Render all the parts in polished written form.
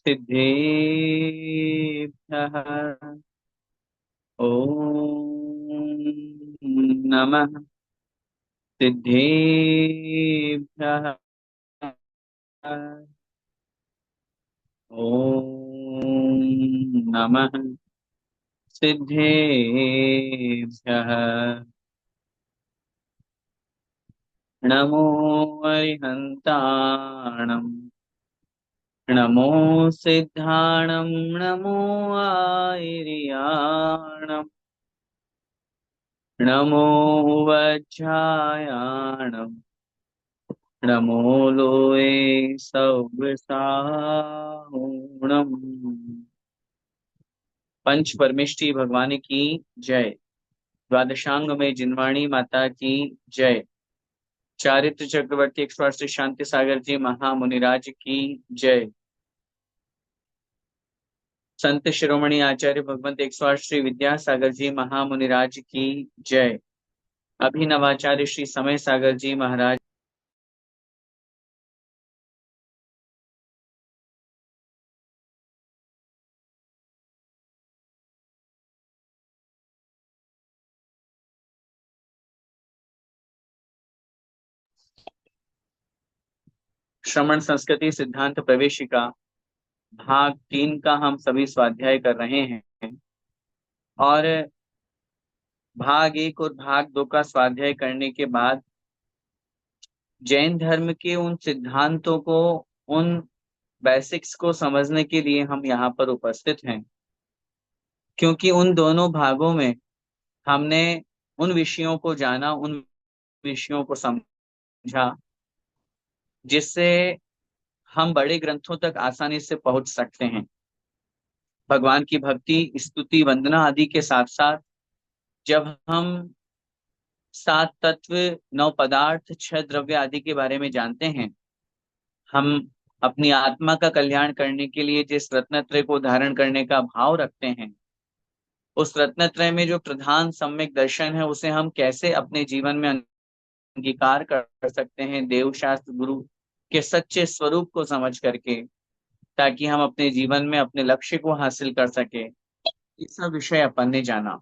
सिद्धेभ्यः ॐ नमः सिद्धेभ्यः ॐ नमः सिद्धेभ्यः नमो अरिहन्ताणम् नमो सिद्धाणं नमो आयर्याणम् नमो वज्रायाणम् नमो लोये सव्रसाहुणम्। पंच परमेष्टि भगवान की जय। द्वादशांग में जिनवाणी माता की जय। चारित्र चक्रवर्ती 108 शांति सागर जी महामुनिराज की जय। संत शिरोमणि आचार्य भगवंत 108 श्री विद्यासागर जी महामुनिराज की जय। अभिनवाचार्य श्री समय सागर जी महाराज। श्रमण संस्कृति सिद्धांत प्रवेशिका भाग 3 का हम सभी स्वाध्याय कर रहे हैं और भाग 1 और भाग 2 का स्वाध्याय करने के बाद जैन धर्म के उन सिद्धांतों को, उन बेसिक्स को समझने के लिए हम यहाँ पर उपस्थित हैं, क्योंकि उन दोनों भागों में हमने उन विषयों को जाना, उन विषयों को समझा, जिससे हम बड़े ग्रंथों तक आसानी से पहुंच सकते हैं। भगवान की भक्ति, स्तुति, वंदना आदि के साथ साथ जब हम 7 तत्व, 9 पदार्थ, 6 द्रव्य आदि के बारे में जानते हैं, हम अपनी आत्मा का कल्याण करने के लिए जिस रत्नत्रय को धारण करने का भाव रखते हैं, उस रत्नत्रय में जो प्रधान सम्यक दर्शन है, उसे हम कैसे अपने जीवन में अंगीकार कर सकते हैं, देव शास्त्र गुरु के सच्चे स्वरूप को समझ करके, ताकि हम अपने जीवन में अपने लक्ष्य को हासिल कर सके। ये सब विषय अपन ने जाना।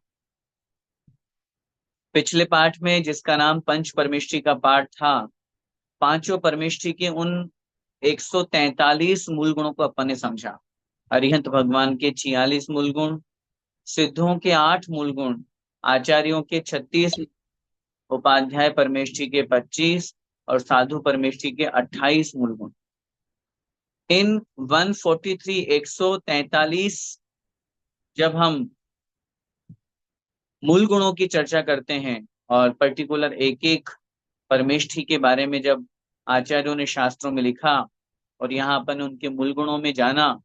पिछले पाठ में, जिसका नाम पंच परमेष्टि का पाठ था, पांचों परमेष्टि के उन 143 मूल गुणों को अपन ने समझा। अरिहंत भगवान के 46 मूल गुण, सिद्धों के 8 मूल गुण, आचार्यों के 36, उपाध्याय परमेष्टि के 25 और साधु परमेष्टि के 28 मूल गुण। इन 143, 143 जब हम मूल गुणों की चर्चा करते हैं और पर्टिकुलर एक एक परमेष्ठि के बारे में जब आचार्यों ने शास्त्रों में लिखा और यहाँ अपन उनके मूल गुणों में जाना,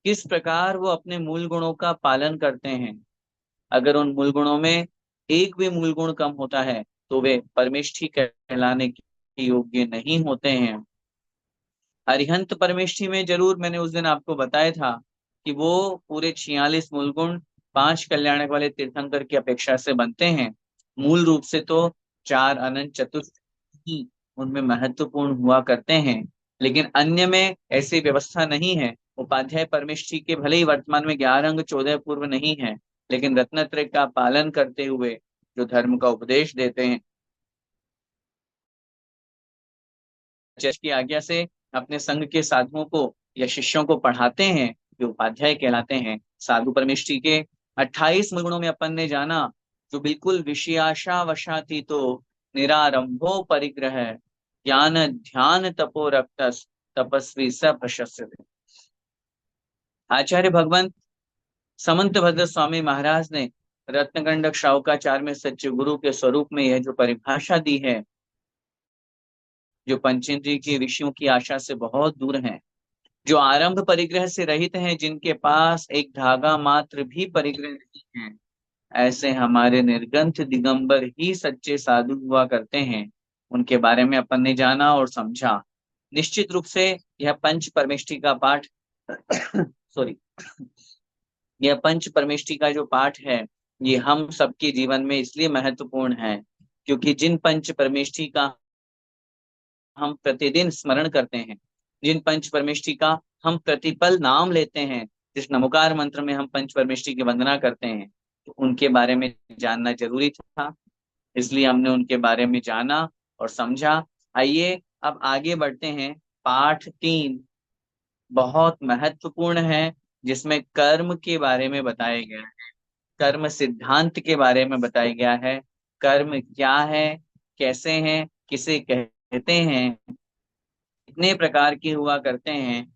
किस प्रकार वो अपने मूल गुणों का पालन करते हैं। अगर उन मूल गुणों में एक भी मूल गुण कम होता है तो वे परमेष्ठि कहलाने के योग्य नहीं होते हैं। अरिहंत परमेष्ठि में जरूर मैंने उस दिन आपको बताया था कि वो पूरे 46 मूल गुण 5 कल्याणक वाले तीर्थंकर की अपेक्षा से बनते हैं। मूल रूप से तो 4 अनंत चतुर्थ ही उनमें महत्वपूर्ण हुआ करते हैं, लेकिन अन्य में ऐसी व्यवस्था नहीं है। उपाध्याय परमेष्ठि के भले ही वर्तमान में 11 अंग 14 पूर्व नहीं है, लेकिन रत्नत्रय का पालन करते हुए जो धर्म का उपदेश देते हैं, चर्च की आज्ञा से अपने संघ के साधुओं को या शिष्यों को पढ़ाते हैं, जो उपाध्याय कहलाते हैं। साधु परमेष्ठि के 28 मूल गुणों में अपन ने जाना, जो बिल्कुल विषयाशा वशातीतो निरारंभो परिग्रह ज्ञान ध्यान तपो रक्तस तपस्वी स प्रशस्यते। आचार्य भगवंत समंत भद्र स्वामी महाराज ने रत्नगंडक शाहुकाचार में सच्चे गुरु के स्वरूप में यह जो परिभाषा दी है, जो पंचेंद्रिय के विषयों की आशा से बहुत दूर हैं, जो आरंभ परिग्रह से रहित हैं, जिनके पास एक धागा मात्र भी परिग्रह नहीं है, ऐसे हमारे निर्ग्रंथ दिगंबर ही सच्चे साधु हुआ करते हैं। उनके बारे में अपन ने जाना और समझा। निश्चित रूप से यह पंच परमेष्टि का पाठ सॉरी यह पंच परमेष्टि का जो पाठ है, ये हम सबके जीवन में इसलिए महत्वपूर्ण है क्योंकि जिन पंच परमेष्टि का हम प्रतिदिन स्मरण करते हैं, जिन पंच परमेष्टि का हम प्रतिपल नाम लेते हैं, जिस नमोकार मंत्र में हम पंच परमेष्टि की वंदना करते हैं, तो उनके बारे में जानना जरूरी था। इसलिए हमने उनके बारे में जाना और समझा। आइए अब आगे बढ़ते हैं। पाठ 3 बहुत महत्वपूर्ण है, जिसमें कर्म के बारे में बताया गया है, कर्म सिद्धांत के बारे में बताया गया है। कर्म क्या है, कैसे हैं, किसे कहते हैं, कितने प्रकार के हुआ करते हैं,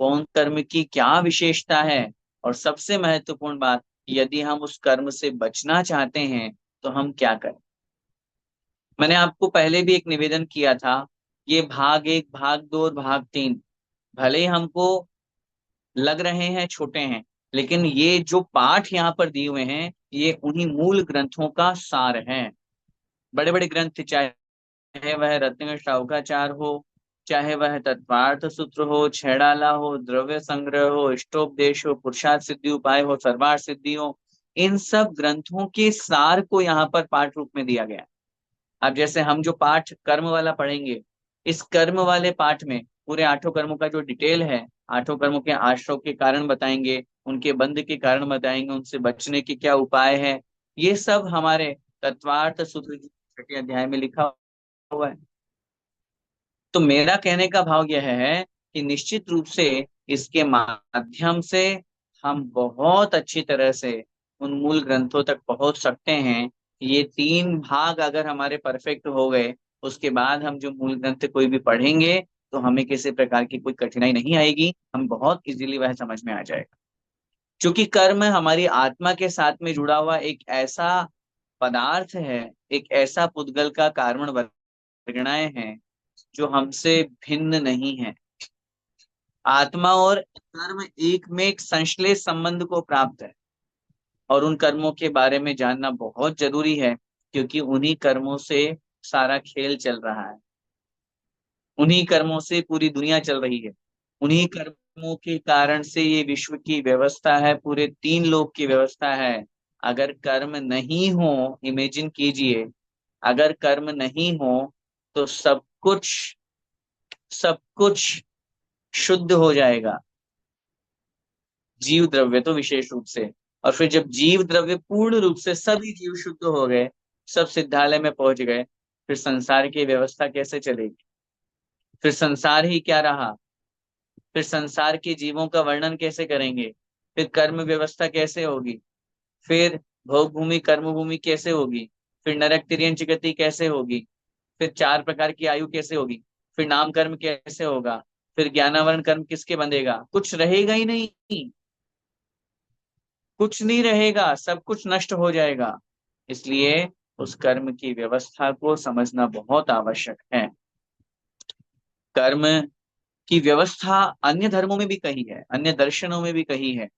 कौन कर्म की क्या विशेषता है, और सबसे महत्वपूर्ण बात, यदि हम उस कर्म से बचना चाहते हैं तो हम क्या करें। मैंने आपको पहले भी एक निवेदन किया था, ये भाग 1, भाग 2 और भाग 3 भले ही हमको लग रहे हैं छोटे हैं, लेकिन ये जो पाठ यहाँ पर दिए हुए हैं, ये उन्हीं मूल ग्रंथों का सार है। बड़े बड़े ग्रंथ, चाहे वह रत्न शाहुकाचार हो, चाहे वह तत्वार्थ सूत्र हो, छेड़ाला हो, द्रव्य संग्रह हो, इष्टोपदेश हो, पुरुषार्थ सिद्धि उपाय हो, सर्वार्थ सिद्धि हो, इन सब ग्रंथों के सार को यहाँ पर पाठ रूप में दिया गया है। अब जैसे हम जो पाठ कर्म वाला पढ़ेंगे, इस कर्म वाले पाठ में पूरे 8 कर्मों का जो डिटेल है, 8 कर्मों के आश्रव के कारण बताएंगे, उनके बंध के कारण बताएंगे, उनसे बचने के क्या उपाय है, ये सब हमारे तत्वार्थ सूत्र की 6 अध्याय में लिखा हुआ है। तो मेरा कहने का भाव यह है कि निश्चित रूप से इसके माध्यम से हम बहुत अच्छी तरह से उन मूल ग्रंथों तक पहुंच सकते हैं। ये 3 भाग अगर हमारे परफेक्ट हो गए, उसके बाद हम जो मूल ग्रंथ कोई भी पढ़ेंगे, तो हमें किसी प्रकार की कोई कठिनाई नहीं आएगी, हम बहुत इजीली वह समझ में आ जाएगा। क्योंकि कर्म हमारी आत्मा के साथ में जुड़ा हुआ एक ऐसा पदार्थ है, एक ऐसा पुद्गल का कारण वर्गणाएं हैं, जो हमसे भिन्न नहीं है। आत्मा और कर्म एक में एक संश्लेष संबंध को प्राप्त है, और उन कर्मों के बारे में जानना बहुत जरूरी है, क्योंकि उन्हीं कर्मों से सारा खेल चल रहा है, उन्हीं कर्मों से पूरी दुनिया चल रही है, उन्हीं कर्मों के कारण से ये विश्व की व्यवस्था है, पूरे 3 लोक की व्यवस्था है। अगर कर्म नहीं हो, इमेजिन कीजिए, अगर कर्म नहीं हो तो सब कुछ शुद्ध हो जाएगा, जीव द्रव्य तो विशेष रूप से। और फिर जब जीव द्रव्य पूर्ण रूप से सभी जीव शुद्ध हो गए, सब सिद्धालय में पहुंच गए, फिर संसार की व्यवस्था कैसे चलेगी, फिर संसार ही क्या रहा, फिर संसार के जीवों का वर्णन कैसे करेंगे, फिर कर्म व्यवस्था कैसे होगी, फिर भोग भूमि कर्म भूमि कैसे होगी, फिर नरक तिर्यंच गति कैसे होगी, फिर 4 प्रकार की आयु कैसे होगी, फिर नाम कर्म कैसे होगा, फिर ज्ञानावरण कर्म किसके बंधेगा, कुछ रहेगा ही नहीं, कुछ नहीं रहेगा, सब कुछ नष्ट हो जाएगा। इसलिए उस कर्म की व्यवस्था को समझना बहुत आवश्यक है। कर्म की व्यवस्था अन्य धर्मों में भी कही है, अन्य दर्शनों में भी कही है,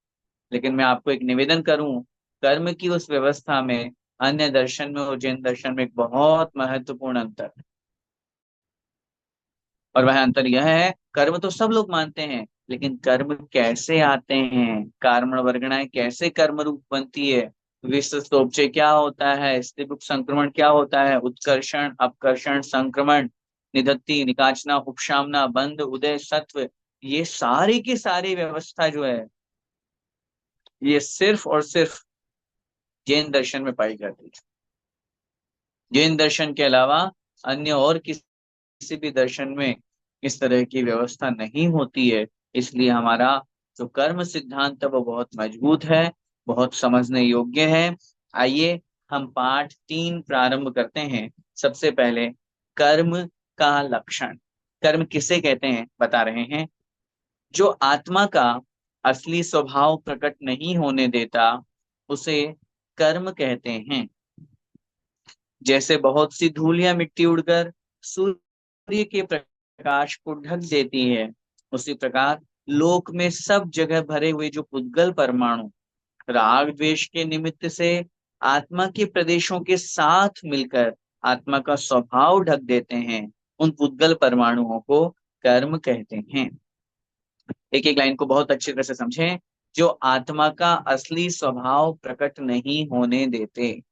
लेकिन मैं आपको एक निवेदन करूं, कर्म की उस व्यवस्था में अन्य दर्शन में और जैन दर्शन में एक बहुत महत्वपूर्ण अंतर है। और वह अंतर यह है, कर्म तो सब लोग मानते हैं, लेकिन कर्म कैसे आते हैं, कारण वर्गणाएं कैसे कर्म रूप बनती है, विश्वोपचय क्या होता है, स्त्रीमुख संक्रमण क्या होता है, उत्कर्षण अपकर्षण संक्रमण, निधत्ति निकाचना उपशामना बंध उदय सत्व, ये सारी की सारी व्यवस्था जो है, ये सिर्फ और सिर्फ जैन दर्शन में पाई जाती है। जैन दर्शन के अलावा अन्य और किसी भी दर्शन में इस तरह की व्यवस्था नहीं होती है। इसलिए हमारा जो कर्म सिद्धांत है वो बहुत मजबूत है, बहुत समझने योग्य है। आइए हम पाठ 3 प्रारंभ करते हैं। सबसे पहले कर्म का लक्षण। कर्म किसे कहते हैं बता रहे हैं, जो आत्मा का असली स्वभाव प्रकट नहीं होने देता, उसे कर्म कहते हैं। जैसे बहुत सी धूल या मिट्टी उड़कर सूर्य के प्रकाश को ढक देती है, उसी प्रकार लोक में सब जगह भरे हुए जो पुद्गल परमाणु राग द्वेष के निमित्त से आत्मा के प्रदेशों के साथ मिलकर आत्मा का स्वभाव ढक देते हैं, उन पुद्गल परमाणुओं को कर्म कहते हैं। एक एक लाइन को बहुत अच्छी तरह से समझें। जो आत्मा का असली स्वभाव प्रकट नहीं होने देते।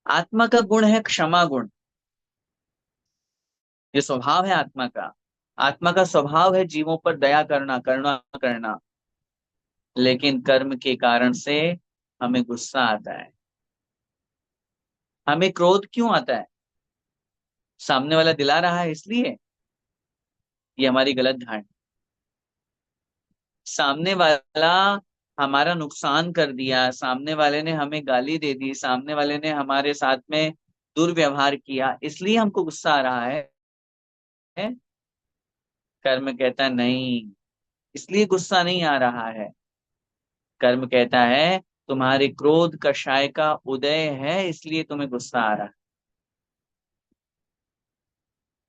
आत्मा का गुण है क्षमा गुण, ये स्वभाव है आत्मा का। आत्मा का स्वभाव है जीवों पर दया करना, करुणा करना, लेकिन कर्म के कारण से हमें गुस्सा आता है। हमें क्रोध क्यों आता है? सामने वाला दिला रहा है इसलिए? ये हमारी गलत धारणा। सामने वाला हमारा नुकसान कर दिया, सामने वाले ने हमें गाली दे दी, सामने वाले ने हमारे साथ में दुर्व्यवहार किया, इसलिए हमको गुस्सा आ रहा है। कर्म कहता है नहीं, इसलिए गुस्सा नहीं आ रहा है। कर्म कहता है तुम्हारे क्रोध कषाय का उदय है, इसलिए तुम्हें गुस्सा आ रहा है।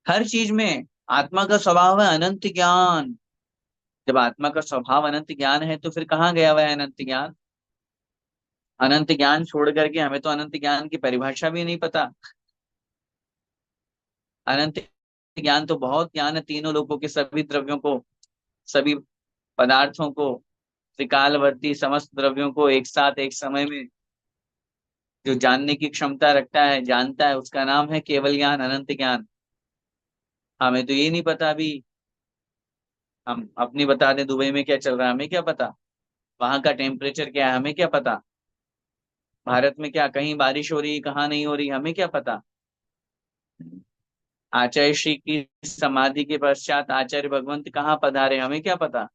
हर चीज में आत्मा का स्वभाव है अनंत ज्ञान। जब आत्मा का स्वभाव अनंत ज्ञान है तो फिर कहाँ गया वह अनंत ज्ञान? अनंत ज्ञान छोड़ करके हमें तो अनंत ज्ञान की परिभाषा भी नहीं पता। अनंत ज्ञान तो बहुत ज्ञान है, तीनों लोगों के सभी द्रव्यों को, सभी पदार्थों को, त्रिकालवर्ती समस्त द्रव्यों को एक साथ एक समय में जो जानने की क्षमता रखता है, जानता है, उसका नाम है केवल ज्ञान, अनंत ज्ञान। हमें तो ये नहीं पता अभी। हम अपनी बता दें दुबई में क्या चल रहा है, हमें क्या पता? वहां का टेम्परेचर क्या है, हमें क्या पता? भारत में क्या कहीं बारिश हो रही, कहाँ नहीं हो रही, हमें क्या पता? आचार्य श्री की समाधि के पश्चात आचार्य भगवंत कहाँ पधारे, हमें क्या पता?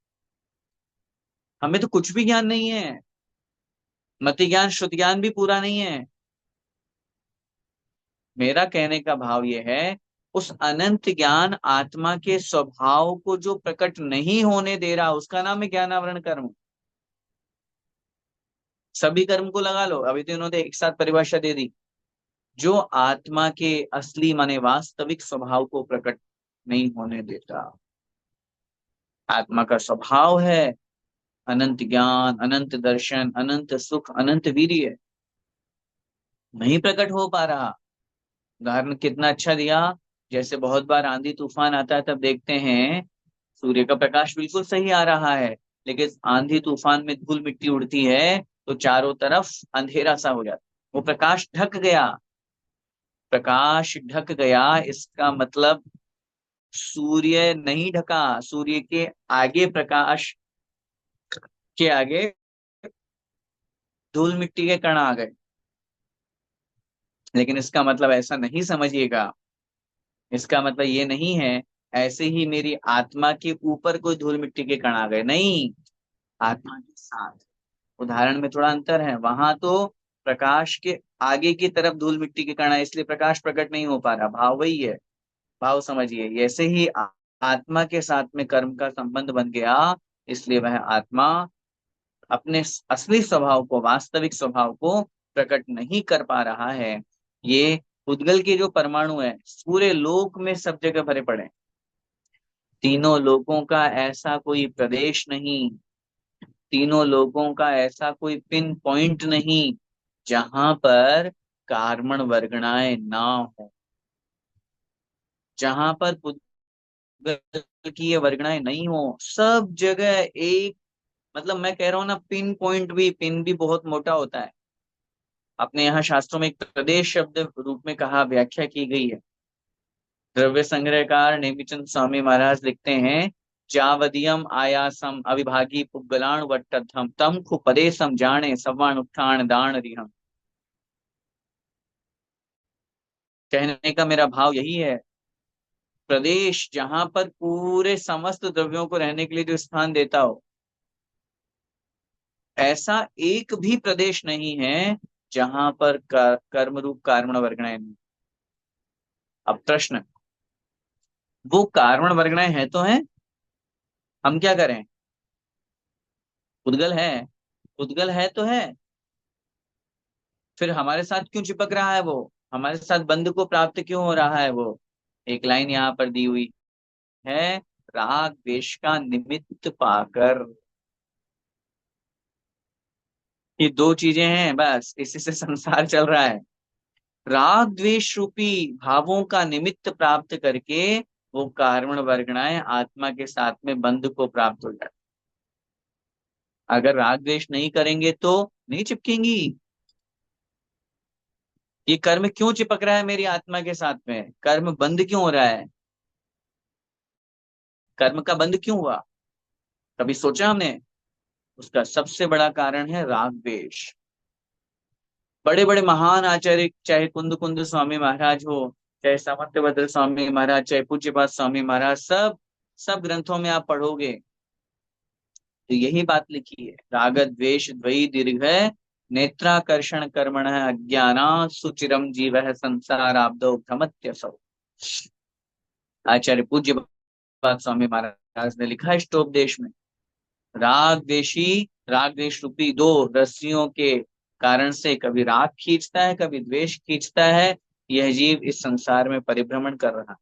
हमें तो कुछ भी ज्ञान नहीं है। मति ज्ञान श्रुति ज्ञान भी पूरा नहीं है। मेरा कहने का भाव यह है, उस अनंत ज्ञान आत्मा के स्वभाव को जो प्रकट नहीं होने दे रहा, उसका नाम है ज्ञानावरण कर्म। सभी कर्म को लगा लो, अभी तो इन्होंने एक साथ परिभाषा दे दी। जो आत्मा के असली माने वास्तविक स्वभाव को प्रकट नहीं होने देता। आत्मा का स्वभाव है अनंत ज्ञान, अनंत दर्शन, अनंत सुख, अनंत वीर्य, नहीं प्रकट हो पा रहा। उदाहरण कितना अच्छा दिया। जैसे बहुत बार आंधी तूफान आता है तब देखते हैं सूर्य का प्रकाश बिल्कुल सही आ रहा है, लेकिन आंधी तूफान में धूल मिट्टी उड़ती है तो चारों तरफ अंधेरा सा हो जाता, वो प्रकाश ढक गया। प्रकाश ढक गया इसका मतलब सूर्य नहीं ढका, सूर्य के आगे, प्रकाश के आगे धूल मिट्टी के कण आ गए। लेकिन इसका मतलब ऐसा नहीं समझिएगा, इसका मतलब ये नहीं है ऐसे ही मेरी आत्मा के ऊपर कोई धूल मिट्टी के कण आ गए, नहीं। आत्मा के साथ उदाहरण में थोड़ा अंतर है। वहां तो प्रकाश के आगे की तरफ धूल मिट्टी के कण है, इसलिए प्रकाश प्रकट नहीं हो पा रहा, भाव वही है। भाव समझिए, ऐसे ही आत्मा के साथ में कर्म का संबंध बन गया, इसलिए वह आत्मा अपने असली स्वभाव को, वास्तविक स्वभाव को प्रकट नहीं कर पा रहा है। ये उद्गल के जो परमाणु है पूरे लोक में सब जगह भरे पड़े हैं। तीनों लोगों का ऐसा कोई प्रदेश नहीं, तीनों लोगों का ऐसा कोई पिन पॉइंट नहीं जहां पर कार्बन वर्गणाएं ना हो, जहां पर पुद्गल की ये वर्गणाएं नहीं हो। सब जगह एक, मतलब मैं कह रहा हूं ना, पिन पॉइंट भी, पिन भी बहुत मोटा होता है। अपने यहाँ शास्त्रों में एक प्रदेश शब्द रूप में कहा, व्याख्या की गई है। द्रव्य संग्रहकार नेमिचंद स्वामी महाराज लिखते हैं, जावदियम आयासम अविभागी पुग्गलाण वट्टम तम खुपदेशम जाने सवाण उत्थान दान रिहम। कहने का मेरा भाव यही है, प्रदेश जहां पर पूरे समस्त द्रव्यों को रहने के लिए जो स्थान देता हो, ऐसा एक भी प्रदेश नहीं है जहां पर कर्म रूप कार्बन वर्गणाएं नहीं। अब प्रश्न, वो कार्बन वर्गणाएं हैं तो हैं, हम क्या करें? उद्गल है, उद्गल है तो है, फिर हमारे साथ क्यों चिपक रहा है वो? हमारे साथ बंध को प्राप्त क्यों हो रहा है वो? एक लाइन यहाँ पर दी हुई है, राग द्वेष का निमित्त पाकर। ये दो चीजें हैं बस, इसी से संसार चल रहा है। राग द्वेष रूपी भावों का निमित्त प्राप्त करके वो कार्बन वर्गणाएं आत्मा के साथ में बंध को प्राप्त हो जाए। अगर राग द्वेष नहीं करेंगे तो नहीं चिपकेंगी। ये कर्म क्यों चिपक रहा है मेरी आत्मा के साथ में, कर्म बंद क्यों हो रहा है? कर्म का बंध क्यों हुआ, कभी सोचा हमने? उसका सबसे बड़ा कारण है राग द्वेष। बड़े बड़े महान आचार्य, चाहे कुंद कुंद स्वामी महाराज हो, चाहे सामंतभद्र स्वामी महाराज, चाहे पूज्यपाद स्वामी महाराज, सब सब ग्रंथों में आप पढ़ोगे तो यही बात लिखी है। राग द्वेष द्वयी दीर्घ नेत्राकर्षण कर्मण अज्ञाना सुचिरम जीव संसार आपदो भ्रमत्यसौ। आचार्य पूज्यपाद स्वामी महाराज ने लिखा है स्टोपदेश में, राग द्वेष रूपी दो रस्सियों के कारण से कभी राग खींचता है, कभी द्वेष खींचता है, यह जीव इस संसार में परिभ्रमण कर रहा।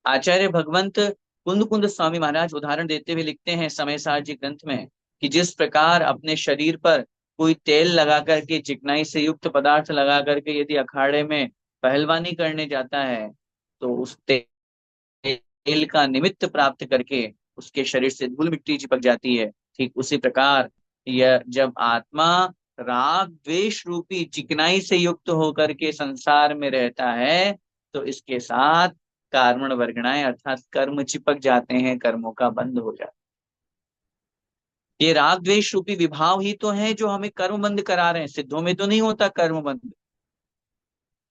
आचार्य भगवंत कुंद कुंद स्वामी महाराज उदाहरण देते हुए लिखते हैं समय सार जी ग्रंथ में कि जिस प्रकार अपने शरीर पर कोई तेल लगा करके, चिकनाई से युक्त पदार्थ लगा करके यदि अखाड़े में पहलवानी करने जाता है तो उस तेल का निमित्त प्राप्त करके उसके शरीर से धूल मिट्टी चिपक जाती है, ठीक उसी प्रकार यह जब आत्मा राग द्वेष रूपी चिकनाई से युक्त होकर के संसार में रहता है तो इसके साथ कार्मण वर्गणाएं अर्थात कर्म चिपक जाते हैं, कर्मों का बंध हो जाता है। ये राग द्वेष रूपी विभाव ही तो है जो हमें कर्म बंद करा रहे हैं। सिद्धों में तो नहीं होता कर्म बंद।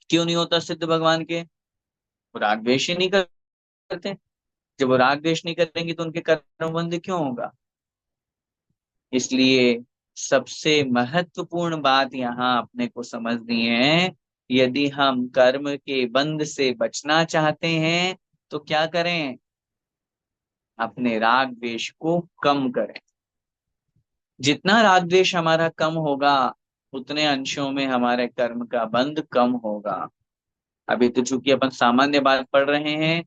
क्यों नहीं होता? सिद्ध भगवान के वो राग द्वेष ही नहीं करते। जब वो राग द्वेष नहीं करेंगे तो उनके कर्म बंद क्यों होगा? इसलिए सबसे महत्वपूर्ण बात यहाँ अपने को समझनी है, यदि हम कर्म के बंध से बचना चाहते हैं तो क्या करें? अपने राग द्वेष को कम करें। जितना राग द्वेष हमारा कम होगा उतने अंशों में हमारे कर्म का बंध कम होगा। अभी तो चूंकि अपन सामान्य बात पढ़ रहे हैं,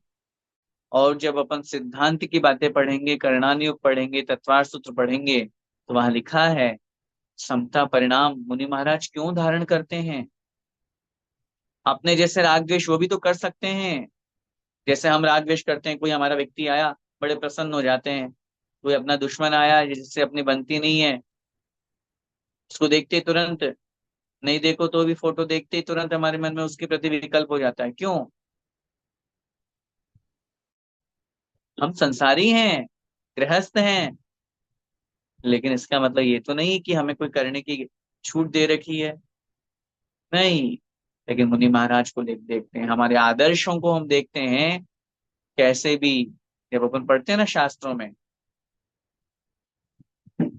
और जब अपन सिद्धांत की बातें पढ़ेंगे, करणानुयोग पढ़ेंगे, तत्वार सूत्र पढ़ेंगे तो वहां लिखा है समता परिणाम मुनि महाराज क्यों धारण करते हैं। अपने जैसे राग द्वेष वो भी तो कर सकते हैं। जैसे हम राग द्वेष करते हैं, कोई हमारा व्यक्ति आया बड़े प्रसन्न हो जाते हैं, कोई अपना दुश्मन आया जिससे अपनी बनती नहीं है, उसको देखते ही तुरंत, नहीं देखो तो भी फोटो देखते ही तुरंत हमारे मन में उसके प्रति विकल्प हो जाता है। क्यों? हम संसारी हैं, गृहस्थ हैं, लेकिन इसका मतलब ये तो नहीं कि हमें कोई करने की छूट दे रखी है, नहीं। लेकिन मुनि महाराज को देखते हैं, हमारे आदर्शों को हम देखते हैं कैसे भी। जब अपन पढ़ते हैं ना शास्त्रों में,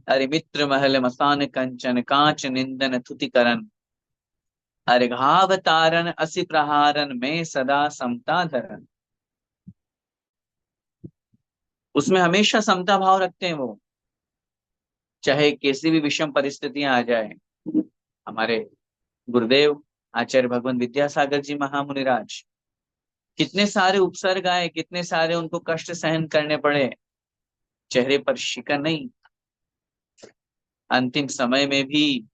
अरे मित्र महल मसान कंचन कांच निंदन थुति करन, अरे घाव तारन असि प्रहारन में सदा समता धरन। उसमें हमेशा समता भाव रखते हैं वो, चाहे कैसी भी विषम परिस्थितियां आ जाए। हमारे गुरुदेव आचार्य भगवान विद्यासागर जी महामुनिराज, कितने सारे उपसर्ग आए, कितने सारे उनको कष्ट सहन करने पड़े, चेहरे पर शिकन नहीं। अंतिम समय में भी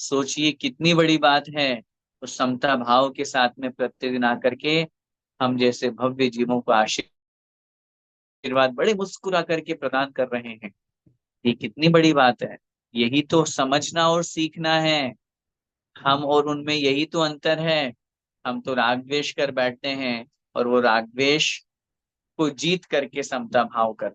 सोचिए कितनी बड़ी बात है, उस समता भाव के साथ में प्रतिदिन आकर के हम जैसे भव्य जीवों को आशीर्वाद बड़े मुस्कुरा करके प्रदान कर रहे हैं। ये कितनी बड़ी बात है। यही तो समझना और सीखना है। हम और उनमें यही तो अंतर है। हम तो राग द्वेष कर बैठते हैं और वो राग द्वेष को जीत करके समता भाव कर।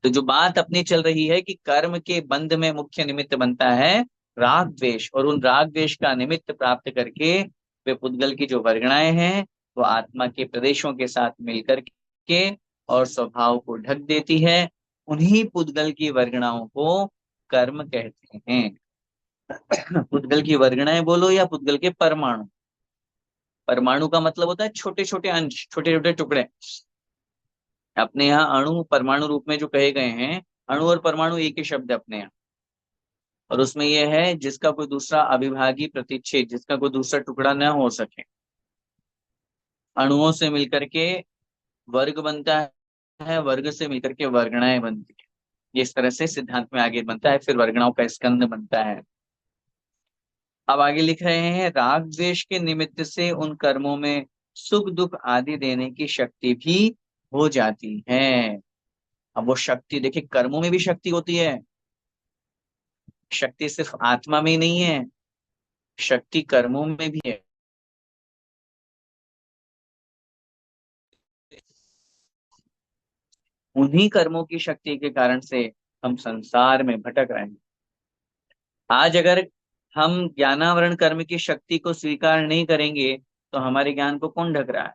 तो जो बात अपनी चल रही है कि कर्म के बंध में मुख्य निमित्त बनता है राग द्वेष, और उन राग द्वेष का निमित्त प्राप्त करके वे पुद्गल की जो वर्गणाएं हैं वो आत्मा के प्रदेशों के साथ मिलकर के और स्वभाव को ढक देती है। उन्हीं पुद्गल की वर्गणाओं को कर्म कहते हैं। पुद्गल की वर्गणाएं बोलो या पुद्गल के परमाणु। परमाणु का मतलब होता है छोटे छोटे अंश, छोटे छोटे टुकड़े। अपने यहाँ अणु परमाणु रूप में जो कहे गए हैं, अणु और परमाणु एक ही शब्द है अपने यहाँ। और उसमें यह है जिसका कोई दूसरा अविभागी प्रतिच्छेद, जिसका कोई दूसरा टुकड़ा न हो सके। अणुओं से मिलकर के वर्ग बनता है, वर्ग से मिलकर के वर्गणाएं बनती है। ये इस तरह से सिद्धांत में आगे बनता है, फिर वर्गणाओं का स्कंद बनता है। अब आगे लिख रहे हैं राग द्वेष के निमित्त से उन कर्मों में सुख दुख आदि देने की शक्ति भी हो जाती है। अब वो शक्ति देखिए, कर्मों में भी शक्ति होती है। शक्ति सिर्फ आत्मा में ही नहीं है, शक्ति कर्मों में भी है। उन्हीं कर्मों की शक्ति के कारण से हम संसार में भटक रहे हैं। आज अगर हम ज्ञानावरण कर्म की शक्ति को स्वीकार नहीं करेंगे तो हमारे ज्ञान को कौन ढक रहा है?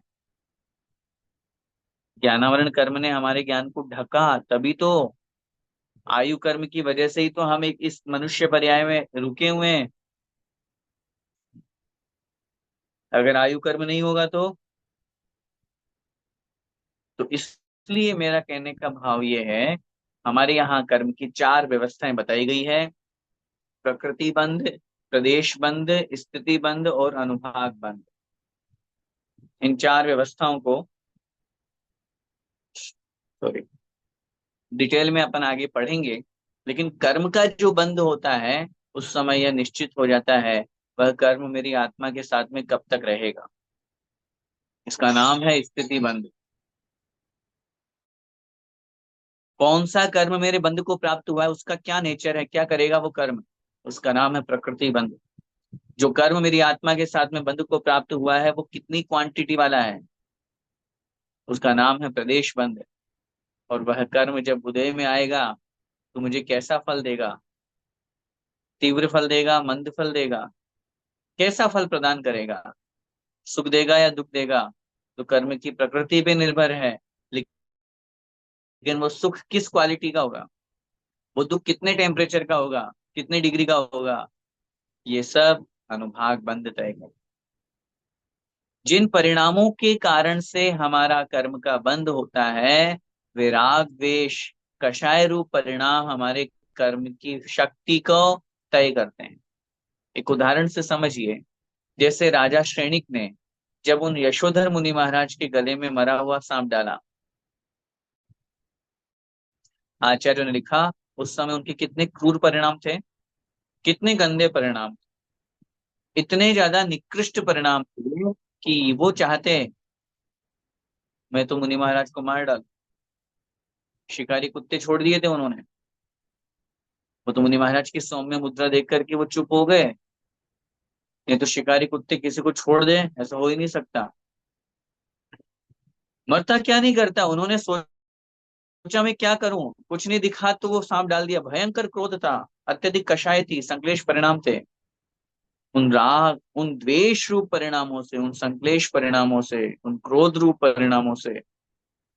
ज्ञानावरण कर्म ने हमारे ज्ञान को ढका, तभी तो आयु कर्म की वजह से ही तो हम एक इस मनुष्य पर्याय में रुके हुए हैं। अगर आयु कर्म नहीं होगा तो इसलिए मेरा कहने का भाव ये है, हमारे यहाँ कर्म की चार व्यवस्थाएं बताई गई है। प्रकृति बंध, प्रदेश बंध, स्थिति बंध और अनुभाग बंध। इन चार व्यवस्थाओं को सॉरी डिटेल में अपन आगे पढ़ेंगे। लेकिन कर्म का जो बंध होता है उस समय यह निश्चित हो जाता है, वह कर्म मेरी आत्मा के साथ में कब तक रहेगा। इसका नाम है स्थिति बंध। कौन सा कर्म मेरे बंध को प्राप्त हुआ है, उसका क्या नेचर है, क्या करेगा वो कर्म, उसका नाम है प्रकृति बंध। जो कर्म मेरी आत्मा के साथ में बंध को प्राप्त हुआ है वो कितनी क्वांटिटी वाला है, उसका नाम है प्रदेश बंध। और वह कर्म जब उदय में आएगा तो मुझे कैसा फल देगा? तीव्र फल देगा, मंद फल देगा, कैसा फल प्रदान करेगा? सुख देगा या दुख देगा? तो कर्म की प्रकृति पे निर्भर है। लेकिन वो सुख किस क्वालिटी का होगा, वो दुख कितने टेम्परेचर का होगा, कितने डिग्री का होगा, ये सब अनुभाग बंध तय कर। जिन परिणामों के कारण से हमारा कर्म का बंध होता है, वे राग द्वेष कषाय रूप परिणाम हमारे कर्म की शक्ति को तय करते हैं। एक उदाहरण से समझिए। जैसे राजा श्रेणिक ने जब उन यशोधर मुनि महाराज के गले में मरा हुआ सांप डाला, आचार्य ने लिखा उस समय उनके कितने क्रूर परिणाम थे, कितने गंदे परिणाम, इतने ज्यादा निकृष्ट परिणाम थे कि वो चाहते मैं तो मुनि महाराज को मार डाल। शिकारी कुत्ते छोड़ दिए थे उन्होंने। वो तो मुनि महाराज की सौम्य मुद्रा देख करके वो चुप हो गए। ये तो शिकारी कुत्ते किसी को छोड़ दे, ऐसा हो ही नहीं सकता। मरता क्या नहीं करता, उन्होंने सोचा मैं क्या करूं, कुछ नहीं दिखा तो वो सांप डाल दिया। भयंकर क्रोध था, अत्यधिक कषाय थी, संक्लेश परिणाम थे। उन राग, उन द्वेष रूप परिणामों से, उन संक्लेश परिणामों से, उन क्रोध रूप परिणामों से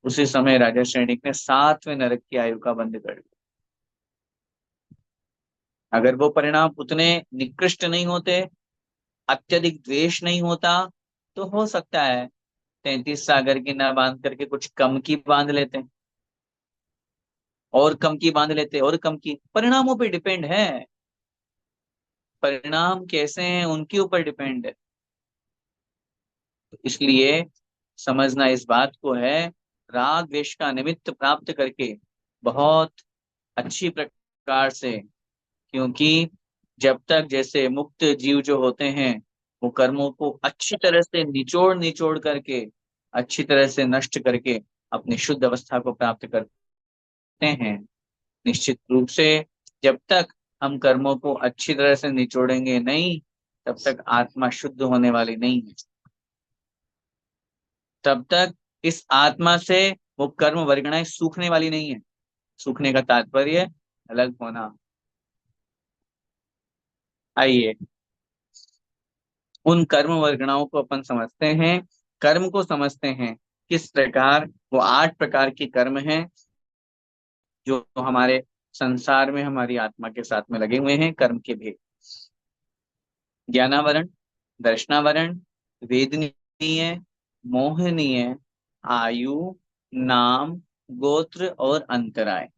उसी समय राजा सैनिक ने 7वें नरक की आयु का बंध कर दिया। अगर वो परिणाम उतने निकृष्ट नहीं होते, अत्यधिक द्वेष नहीं होता, तो हो सकता है 33 सागर की ना बांध करके कुछ कम की बांध लेते, और कम की बांध लेते, और कम की। परिणामों पे डिपेंड है, परिणाम कैसे हैं उनके ऊपर डिपेंड है। तो इसलिए समझना इस बात को है, राग द्वेष का निमित्त प्राप्त करके बहुत अच्छी प्रकार से, क्योंकि जब तक जैसे मुक्त जीव जो होते हैं वो कर्मों को अच्छी तरह से निचोड़ निचोड़ करके, अच्छी तरह से नष्ट करके अपनी शुद्ध अवस्था को प्राप्त करते हैं, निश्चित रूप से जब तक हम कर्मों को अच्छी तरह से निचोड़ेंगे नहीं, तब तक आत्मा शुद्ध होने वाली नहीं है। तब तक इस आत्मा से वो कर्म वर्गणाएं सूखने वाली नहीं है। सूखने का तात्पर्य अलग होना। आइए उन कर्म वर्गणाओं को अपन समझते हैं, कर्म को समझते हैं किस प्रकार। वो 8 प्रकार के कर्म हैं जो हमारे संसार में हमारी आत्मा के साथ में लगे हुए हैं। कर्म के भेद: ज्ञानावरण, दर्शनावरण, वेदनीय, मोहनीय, आयु, नाम, गोत्र और अंतराय।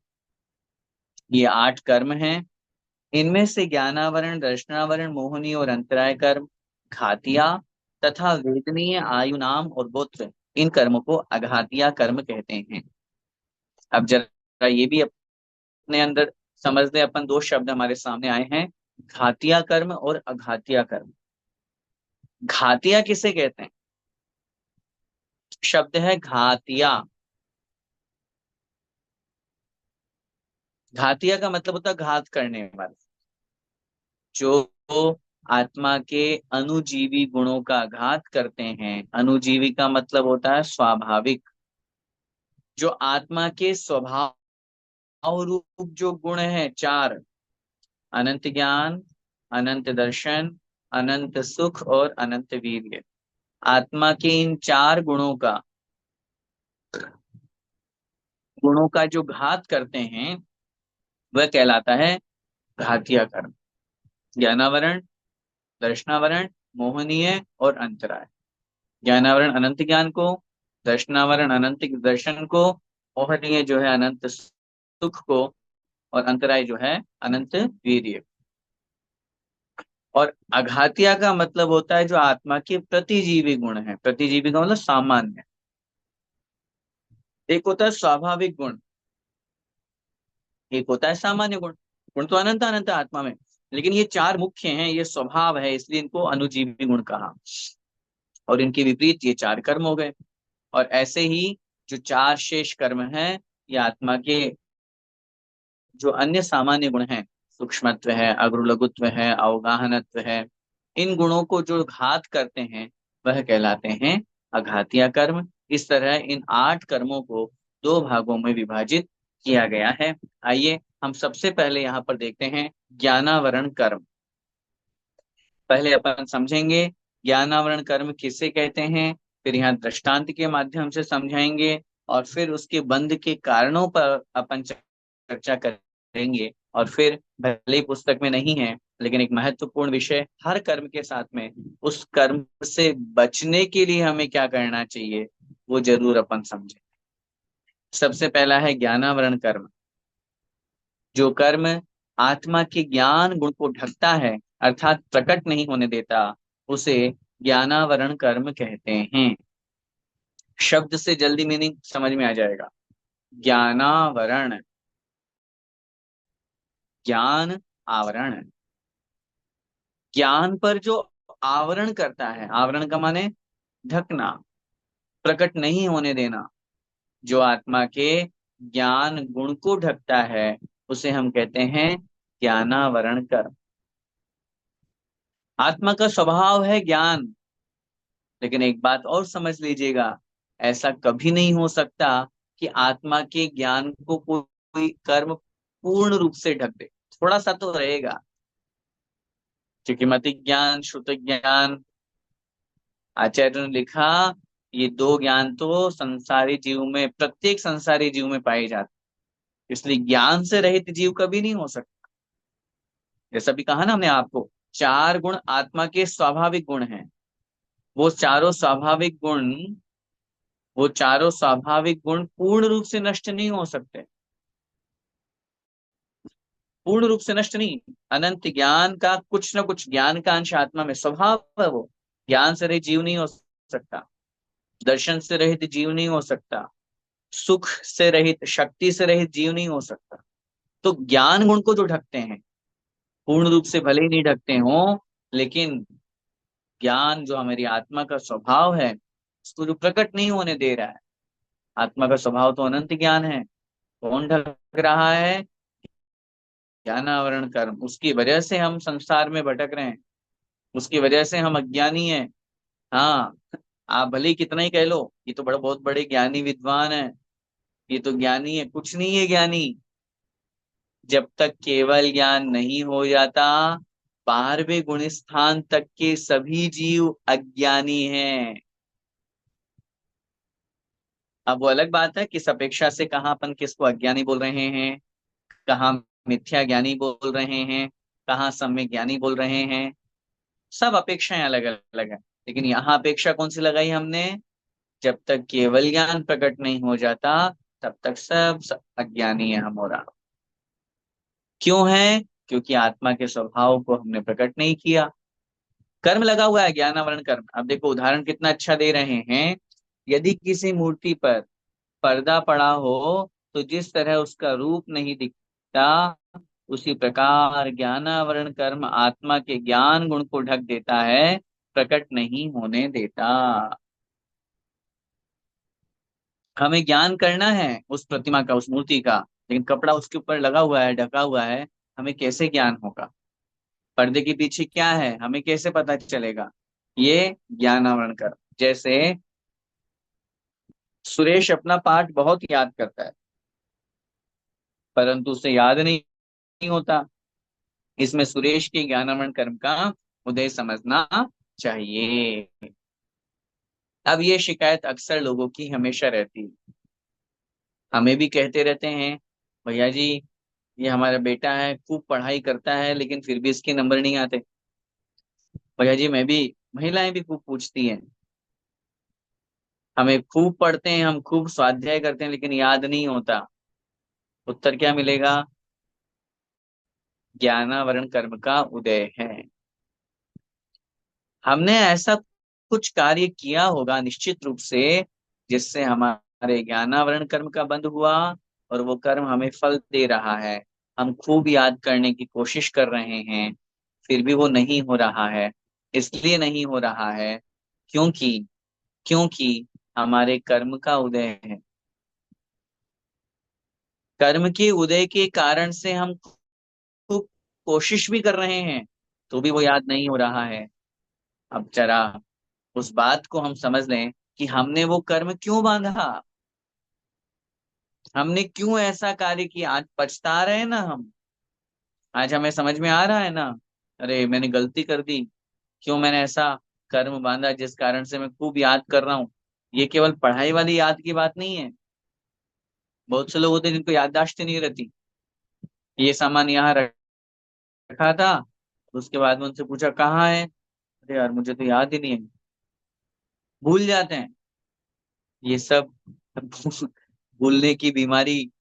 ये 8 कर्म हैं। इनमें से ज्ञानावरण, दर्शनावरण, मोहनीय और अंतराय कर्म घातिया तथा वेदनीय, आयु, नाम और गोत्र, इन कर्मों को अघातिया कर्म कहते हैं। अब जरा ये भी अपने अंदर समझ ले, अपन 2 शब्द हमारे सामने आए हैं, घातिया कर्म और अघातिया कर्म। घातिया किसे कहते हैं? शब्द है घातिया। घातिया का मतलब होता है घात करने वाला। जो आत्मा के अनुजीवी गुणों का घात करते हैं। अनुजीवी का मतलब होता है स्वाभाविक। जो आत्मा के स्वभाव रूप जो गुण है चार, अनंत ज्ञान, अनंत दर्शन, अनंत सुख और अनंत वीर्य, आत्मा के इन चार गुणों का जो घात करते हैं वह कहलाता है घातिया कर्म। ज्ञानावरण, दर्शनावरण, मोहनीय और अंतराय। ज्ञानावरण अनंत ज्ञान को, दर्शनावरण अनंत दर्शन को, मोहनीय जो है अनंत सुख को, और अंतराय जो है अनंत वीर्य। और अघातिया का मतलब होता है जो आत्मा के प्रतिजीवी गुण है। प्रतिजीवी का मतलब सामान्य। एक होता है स्वाभाविक गुण, एक होता है सामान्य गुण। गुण तो अनंत अनंत है आत्मा में, लेकिन ये चार मुख्य हैं, ये स्वभाव है, इसलिए इनको अनुजीवी गुण कहा। और इनके विपरीत ये चार कर्म हो गए। और ऐसे ही जो चार शेष कर्म हैं, ये आत्मा के जो अन्य सामान्य गुण हैं, सूक्ष्मत्व है, अग्रुलघुत्व है, अवगाहनत्व है, इन गुणों को जो घात करते हैं वह कहलाते हैं अघातिया कर्म। इस तरह इन आठ कर्मों को दो भागों में विभाजित किया गया है। आइए हम सबसे पहले यहाँ पर देखते हैं ज्ञानावरण कर्म। पहले अपन समझेंगे ज्ञानावरण कर्म किसे कहते हैं, फिर यहाँ दृष्टांत के माध्यम से समझाएंगे, और फिर उसके बंध के कारणों पर अपन चर्चा करेंगे। और फिर भले ही पुस्तक में नहीं है, लेकिन एक महत्वपूर्ण विषय, हर कर्म के साथ में उस कर्म से बचने के लिए हमें क्या करना चाहिए वो जरूर अपन समझे। सबसे पहला है ज्ञानावरण कर्म। जो कर्म आत्मा के ज्ञान गुण को ढकता है, अर्थात प्रकट नहीं होने देता, उसे ज्ञानावरण कर्म कहते हैं। शब्द से जल्दी मीनिंग समझ में आ जाएगा। ज्ञानावरण, ज्ञान आवरण, ज्ञान पर जो आवरण करता है, आवरण का माने ढकना, प्रकट नहीं होने देना, जो आत्मा के ज्ञान गुण को ढकता है उसे हम कहते हैं ज्ञानावरण कर्म। आत्मा का स्वभाव है ज्ञान, लेकिन एक बात और समझ लीजिएगा, ऐसा कभी नहीं हो सकता कि आत्मा के ज्ञान को कोई कर्म पूर्ण रूप से ढक दे। थोड़ा सा तो रहेगा, क्योंकि मति ज्ञान, श्रुत ज्ञान, आचार्य ने लिखा, ये दो ज्ञान तो संसारी जीव में, प्रत्येक संसारी जीव में पाए जाते, इसलिए ज्ञान से रहित जीव कभी नहीं हो सकता। जैसा भी कहा ना हमने आपको, चार गुण आत्मा के स्वाभाविक गुण हैं। वो चारों स्वाभाविक गुण वो चारों स्वाभाविक गुण पूर्ण रूप से नष्ट नहीं हो सकते। पूर्ण रूप से नष्ट नहीं, अनंत ज्ञान का कुछ ना कुछ ज्ञान का अंश आत्मा में स्वभाव है। वो ज्ञान से रहित जीव नहीं हो सकता, दर्शन से रहित जीव नहीं हो सकता, सुख से रहित, शक्ति से रहित जीव नहीं हो सकता। तो ज्ञान गुण को जो ढकते हैं, पूर्ण रूप से भले ही नहीं ढकते हों, लेकिन ज्ञान जो हमारी आत्मा का स्वभाव है उसको जो प्रकट नहीं होने दे रहा है। आत्मा का स्वभाव तो अनंत ज्ञान है, कौन ढक रहा है? ज्ञानावरण कर्म। उसकी वजह से हम संसार में भटक रहे हैं, उसकी वजह से हम अज्ञानी हैं। हाँ, आप भले ही कितना ही कह लो ये तो बड़ा बहुत बड़े ज्ञानी विद्वान है, ये तो ज्ञानी है, कुछ नहीं है ज्ञानी। जब तक केवल ज्ञान नहीं हो जाता, 12वें गुण स्थान तक के सभी जीव अज्ञानी हैं। अब वो अलग बात है किस अपेक्षा से, कहाँ अपन किसको अज्ञानी बोल रहे हैं, कहाँ मिथ्या ज्ञानी बोल रहे हैं, कहाँ सम्यक ज्ञानी बोल रहे हैं, सब अपेक्षाएं अलग अलग है। लेकिन यहाँ अपेक्षा कौन सी लगाई हमने? जब तक केवल ज्ञान प्रकट नहीं हो जाता, तब तक सब अज्ञानी है हमारा। क्यों है? क्योंकि आत्मा के स्वभाव को हमने प्रकट नहीं किया। कर्म लगा हुआ है, ज्ञानावरण कर्म। अब देखो उदाहरण कितना अच्छा दे रहे हैं। यदि किसी मूर्ति पर पर्दा पड़ा हो, तो जिस तरह उसका रूप नहीं दिखता, उसी प्रकार ज्ञानावरण कर्म आत्मा के ज्ञान गुण को ढक देता है, प्रकट नहीं होने देता। हमें ज्ञान करना है उस प्रतिमा का, उस मूर्ति का, लेकिन कपड़ा उसके ऊपर लगा हुआ है, ढका हुआ है, हमें कैसे ज्ञान होगा? पर्दे के पीछे क्या है हमें कैसे पता चलेगा? ये ज्ञानावरण कर्म। जैसे सुरेश अपना पाठ बहुत याद करता है, परंतु उसे याद नहीं होता। इसमें सुरेश के ज्ञानावरण कर्म का उदय समझना चाहिए। अब ये शिकायत अक्सर लोगों की हमेशा रहती है। हमें भी कहते रहते हैं, भैया जी ये हमारा बेटा है, खूब पढ़ाई करता है लेकिन फिर भी इसके नंबर नहीं आते। भैया जी मैं भी, महिलाएं भी खूब पूछती हैं, हमें खूब पढ़ते हैं, हम खूब स्वाध्याय करते हैं लेकिन याद नहीं होता। उत्तर क्या मिलेगा? ज्ञानावरण कर्म का उदय है। हमने ऐसा कुछ कार्य किया होगा निश्चित रूप से, जिससे हमारे ज्ञानावरण कर्म का बंध हुआ, और वो कर्म हमें फल दे रहा है। हम खूब याद करने की कोशिश कर रहे हैं, फिर भी वो नहीं हो रहा है। इसलिए नहीं हो रहा है क्योंकि क्योंकि हमारे कर्म का उदय है। कर्म के उदय के कारण से हम खूब कोशिश भी कर रहे हैं, तो भी वो याद नहीं हो रहा है। अब जरा उस बात को हम समझ लें कि हमने वो कर्म क्यों बांधा, हमने क्यों ऐसा कार्य किया। आज पछता रहे हैं ना हम, आज हमें समझ में आ रहा है ना, अरे मैंने गलती कर दी, क्यों मैंने ऐसा कर्म बांधा जिस कारण से मैं खूब याद कर रहा हूँ। ये केवल पढ़ाई वाली याद की बात नहीं है। बहुत से लोग होते हैं जिनको याददाश्त ही नहीं रहती। ये सामान यहाँ रखा था, उसके बाद में उनसे पूछा कहाँ है, अरे यार मुझे तो याद ही नहीं है, भूल जाते हैं। ये सब भूलने की बीमारी,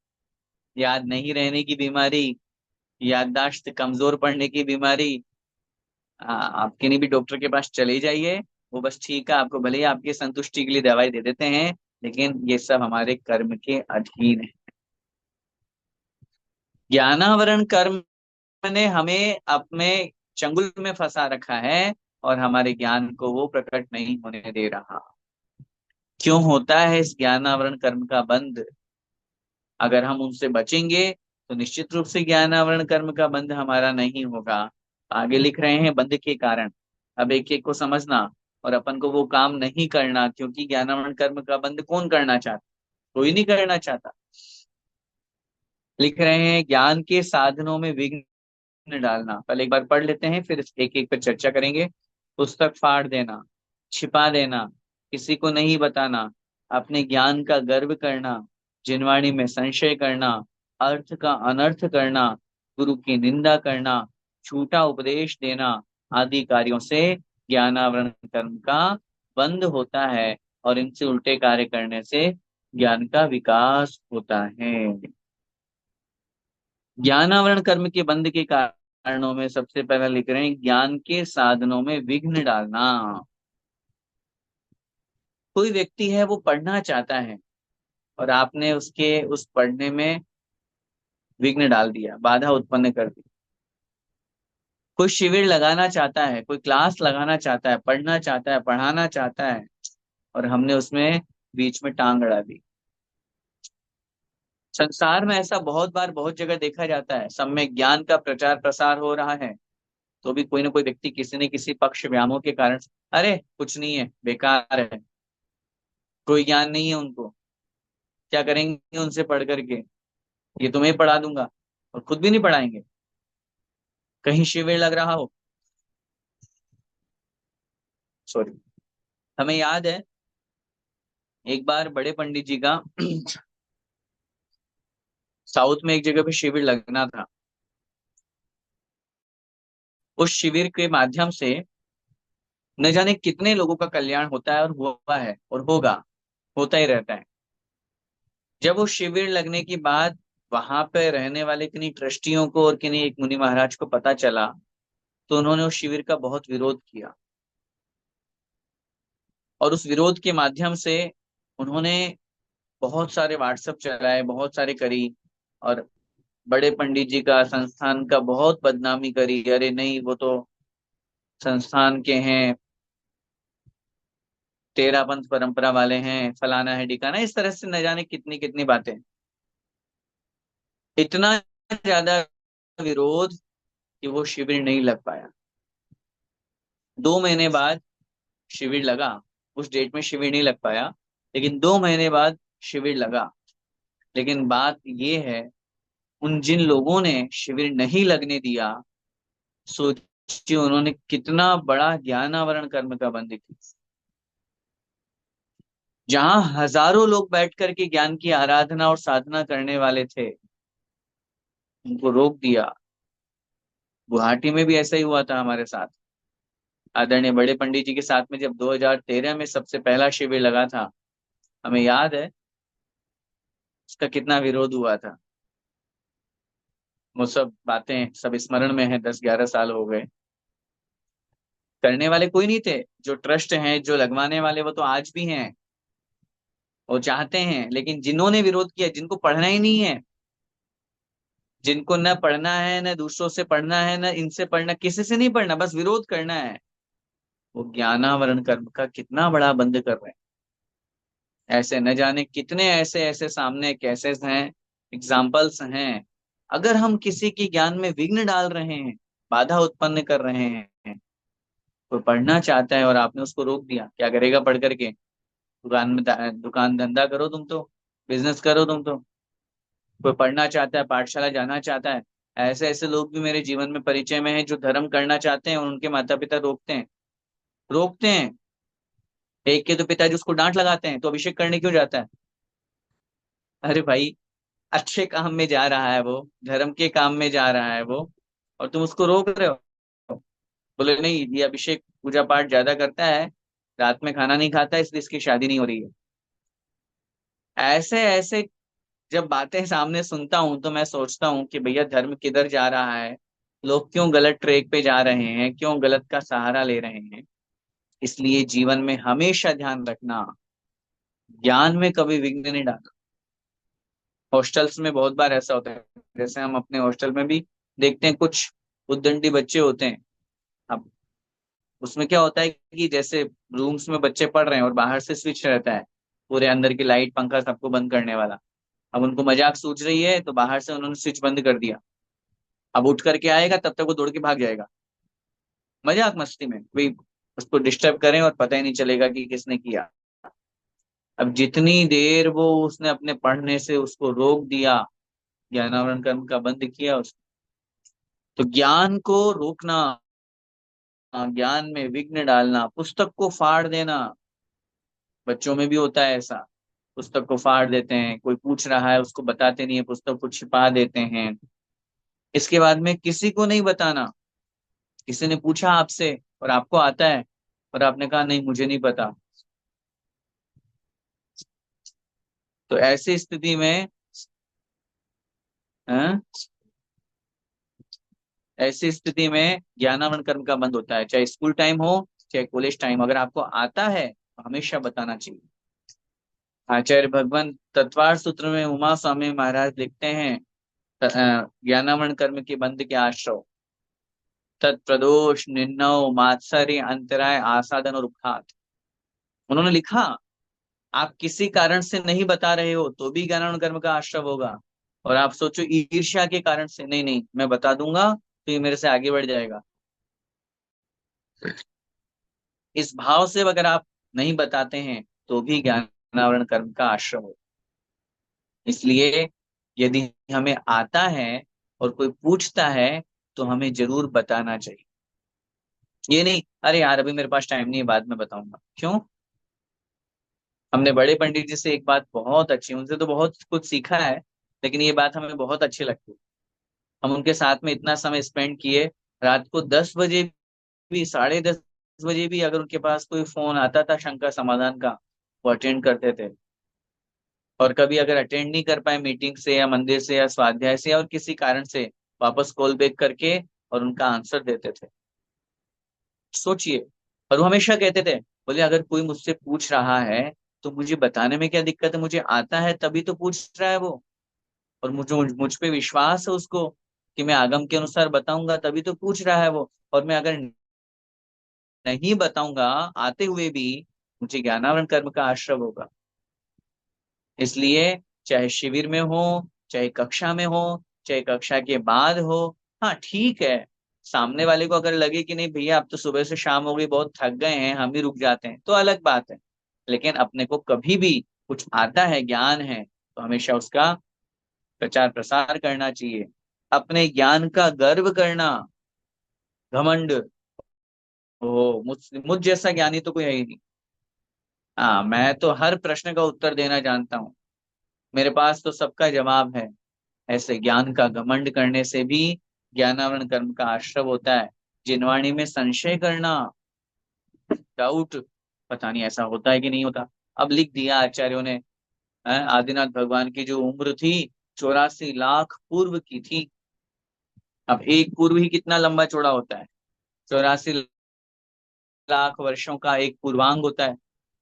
याद नहीं रहने की बीमारी, याददाश्त कमजोर पड़ने की बीमारी, आपके नहीं भी डॉक्टर के पास चले जाइए। वो बस ठीक है, आपको भले ही आपकी संतुष्टि के लिए दवाई दे देते हैं, लेकिन ये सब हमारे कर्म के अधीन है। ज्ञानावरण कर्म ने हमें अपने चंगुल में फंसा रखा है, और हमारे ज्ञान को वो प्रकट नहीं होने दे रहा। क्यों होता है इस ज्ञानावरण कर्म का बंध? अगर हम उनसे बचेंगे तो निश्चित रूप से ज्ञानावरण कर्म का बंध हमारा नहीं होगा। आगे लिख रहे हैं बंध के कारण। अब एक एक को समझना, और अपन को वो काम नहीं करना, क्योंकि ज्ञानावरण कर्म का बंध कौन करना चाहता? कोई नहीं करना चाहता। लिख रहे हैं ज्ञान के साधनों में विघ्न डालना। पहले एक बार पढ़ लेते हैं, फिर एक एक पर चर्चा करेंगे। पुस्तक फाड़ देना, छिपा देना, किसी को नहीं बताना, अपने ज्ञान का गर्व करना, जिनवाणी में संशय करना, अर्थ का अनर्थ करना, गुरु की निंदा करना, झूठा उपदेश देना, आदि कार्यों से ज्ञानावरण कर्म का बंद होता है, और इनसे उल्टे कार्य करने से ज्ञान का विकास होता है। ज्ञानावरण कर्म के बंध के कारणों में सबसे पहला लिख रहे हैं ज्ञान के साधनों में विघ्न डालना। कोई व्यक्ति है वो पढ़ना चाहता है, और आपने उसके उस पढ़ने में विघ्न डाल दिया, बाधा उत्पन्न कर दी। कोई शिविर लगाना चाहता है, कोई क्लास लगाना चाहता है, पढ़ना चाहता है, पढ़ाना चाहता है, और हमने उसमें बीच में टांग अड़ा दी। संसार में ऐसा बहुत बार बहुत जगह देखा जाता है, सब में ज्ञान का प्रचार प्रसार हो रहा है, तो भी कोई ना कोई व्यक्ति किसी न किसी पक्ष व्यामों के कारण अरे कुछ नहीं है, बेकार है, कोई ज्ञान नहीं है उनको, क्या करेंगे उनसे पढ़ करके, ये तुम्हें पढ़ा दूंगा, और खुद भी नहीं पढ़ाएंगे। कहीं शिविर लग रहा हो, सॉरी, हमें याद है एक बार बड़े पंडित जी का साउथ में एक जगह पे शिविर लगना था। उस शिविर के माध्यम से न जाने कितने लोगों का कल्याण होता है, और हुआ है और होगा, होता ही रहता है। जब वो शिविर लगने की बाद वहां पे रहने वाले किन्हीं ट्रस्टियों को और किन्हीं एक मुनि महाराज को पता चला, तो उन्होंने उस शिविर का बहुत विरोध किया, और उस विरोध के माध्यम से उन्होंने बहुत सारे व्हाट्सएप चलाए, बहुत सारे करी, और बड़े पंडित जी का, संस्थान का बहुत बदनामी करी। अरे नहीं वो तो संस्थान के हैं, तेरा पंथ परंपरा वाले हैं, फलाना है ढिकाना, इस तरह से न जाने कितनी कितनी बातें। इतना ज्यादा विरोध कि वो शिविर नहीं लग पाया। 2 महीने बाद शिविर लगा, उस डेट में शिविर नहीं लग पाया। लेकिन 2 महीने बाद शिविर लगा। लेकिन बात ये है, उन जिन लोगों ने शिविर नहीं लगने दिया, सोचिए उन्होंने कितना बड़ा ज्ञानावरण कर्म का बंध किया। जहां हजारों लोग बैठ करके ज्ञान की आराधना और साधना करने वाले थे, उनको रोक दिया। गुवाहाटी में भी ऐसा ही हुआ था हमारे साथ। आदरणीय बड़े पंडित जी के साथ में जब 2013 में सबसे पहला शिविर लगा था, हमें याद है उसका कितना विरोध हुआ था। वो सब बातें सब स्मरण में है, 10-11 साल हो गए। करने वाले कोई नहीं थे, जो ट्रस्ट हैं, जो लगवाने वाले, वो तो आज भी हैं। वो चाहते हैं, लेकिन जिन्होंने विरोध किया, जिनको पढ़ना ही नहीं है, जिनको न पढ़ना है, न दूसरों से पढ़ना है, न इनसे पढ़ना, किसी से नहीं पढ़ना, बस विरोध करना है, वो ज्ञानावरण कर्म का कितना बड़ा बंद कर रहे हैं। ऐसे न जाने कितने ऐसे ऐसे सामने केसेस हैं, एग्जाम्पल्स हैं। अगर हम किसी के ज्ञान में विघ्न डाल रहे हैं, बाधा उत्पन्न कर रहे हैं, कोई पढ़ना चाहता है और आपने उसको रोक दिया, क्या करेगा पढ़ करके? दुकान में दुकान धंधा करो तुम तो, बिजनेस करो तुम तो। कोई पढ़ना चाहता है, पाठशाला जाना चाहता है। ऐसे ऐसे लोग भी मेरे जीवन में परिचय में हैं, जो धर्म करना चाहते हैं और उनके माता पिता रोकते हैं, रोकते हैं। एक के तो पिताजी उसको डांट लगाते हैं, तो अभिषेक करने क्यों जाता है? अरे भाई, अच्छे काम में जा रहा है वो, धर्म के काम में जा रहा है वो, और तुम उसको रोक रहे हो। बोले नहीं, ये अभिषेक पूजा पाठ ज्यादा करता है, रात में खाना नहीं खाता है, इसलिए इसकी शादी नहीं हो रही है। ऐसे ऐसे जब बातें सामने सुनता हूं, तो मैं सोचता हूँ कि भैया धर्म किधर जा रहा है, लोग क्यों गलत ट्रैक पे जा रहे हैं, क्यों गलत का सहारा ले रहे हैं। इसलिए जीवन में हमेशा ध्यान रखना, ज्ञान में कभी विघ्न नहीं डालना। हॉस्टल्स में बहुत बार ऐसा होता है, जैसे हम अपने हॉस्टल में भी देखते हैं, कुछ उद्दंडी बच्चे होते हैं। अब उसमें क्या होता है कि जैसे रूम्स में बच्चे पढ़ रहे हैं और बाहर से स्विच रहता है, पूरे अंदर की लाइट पंखा सबको बंद करने वाला। अब उनको मजाक सूझ रही है, तो बाहर से उन्होंने स्विच बंद कर दिया। अब उठ करके आएगा, तब तक वो दौड़ के भाग जाएगा, मजाक मस्ती में कोई उसको डिस्टर्ब करें और पता ही नहीं चलेगा कि किसने किया। अब जितनी देर वो उसने अपने पढ़ने से उसको रोक दिया, ज्ञानावरण कर्म का बंद किया तो ज्ञान को रोकना, ज्ञान में विघ्न डालना, पुस्तक को फाड़ देना, बच्चों में भी होता है ऐसा। पुस्तक को फाड़ देते हैं, कोई पूछ रहा है उसको बताते नहीं है, पुस्तक को छिपा देते हैं। इसके बाद में किसी को नहीं बताना। किसी ने पूछा आपसे और आपको आता है, और आपने कहा नहीं मुझे नहीं पता, तो ऐसी स्थिति में हाँ, ऐसी स्थिति में ज्ञानावरण कर्म का बंद होता है, चाहे स्कूल टाइम हो, चाहे कॉलेज टाइम। अगर आपको आता है तो हमेशा बताना चाहिए। आचार्य भगवान तत्वार सूत्र में उमा स्वामी महाराज लिखते हैं, ज्ञानावरण कर्म के बंद के आश्रव, तत्प्रदोष निर्णव मात्सर्य अंतराय आसादन और उपघात। उन्होंने लिखा, आप किसी कारण से नहीं बता रहे हो तो भी ज्ञानावरण कर्म का आश्रव होगा। और आप सोचो ईर्ष्या के कारण से, नहीं नहीं मैं बता दूंगा तो ये मेरे से आगे बढ़ जाएगा, इस भाव से अगर आप नहीं बताते हैं, तो भी ज्ञानावरण कर्म का आश्रम हो। इसलिए यदि हमें आता है और कोई पूछता है, तो हमें जरूर बताना चाहिए। ये नहीं अरे यार अभी मेरे पास टाइम नहीं है, बाद में बताऊंगा, क्यों? हमने बड़े पंडित जी से एक बात बहुत अच्छी, उनसे तो बहुत कुछ सीखा है, लेकिन ये बात हमें बहुत अच्छी लगती है। हम उनके साथ में इतना समय स्पेंड किए, रात को 10 बजे भी, 10:30 बजे भी अगर उनके पास कोई फोन आता था शंका समाधान का, वो अटेंड करते थे। और कभी अगर अटेंड नहीं कर पाए मीटिंग से या मंदिर से या स्वाध्याय से और किसी कारण से, वापस कॉल बैक करके और उनका आंसर देते थे। सोचिए। और वो हमेशा कहते थे, बोले अगर कोई मुझसे पूछ रहा है तो मुझे बताने में क्या दिक्कत है, मुझे आता है तभी तो पूछ रहा है वो। और मुझ पे विश्वास है उसको कि मैं आगम के अनुसार बताऊंगा, तभी तो पूछ रहा है वो। और मैं अगर नहीं बताऊंगा आते हुए भी, मुझे ज्ञानावरण कर्म का आश्रय होगा। इसलिए चाहे शिविर में हो, चाहे कक्षा में हो, चाहे कक्षा के बाद हो, हाँ ठीक है, सामने वाले को अगर लगे कि नहीं भैया अब तो सुबह से शाम हो गई, बहुत थक गए हैं, हम ही रुक जाते हैं, तो अलग बात है। लेकिन अपने को कभी भी कुछ आता है, ज्ञान है, तो हमेशा उसका प्रचार प्रसार करना चाहिए। अपने ज्ञान का गर्व करना, घमंड, ओ मुझ जैसा ज्ञानी तो कोई है ही नहीं। हाँ, मैं तो हर प्रश्न का उत्तर देना जानता हूँ, मेरे पास तो सबका जवाब है। ऐसे ज्ञान का घमंड करने से भी ज्ञानावरण कर्म का आश्रव होता है। जिनवाणी में संशय करना, डाउट, पता नहीं ऐसा होता है कि नहीं होता। अब लिख दिया आचार्यों ने, आदिनाथ भगवान की जो उम्र थी 84 लाख पूर्व की थी। अब एक पूर्व ही कितना लंबा चौड़ा होता है, 84 लाख वर्षों का एक पूर्वांग होता है,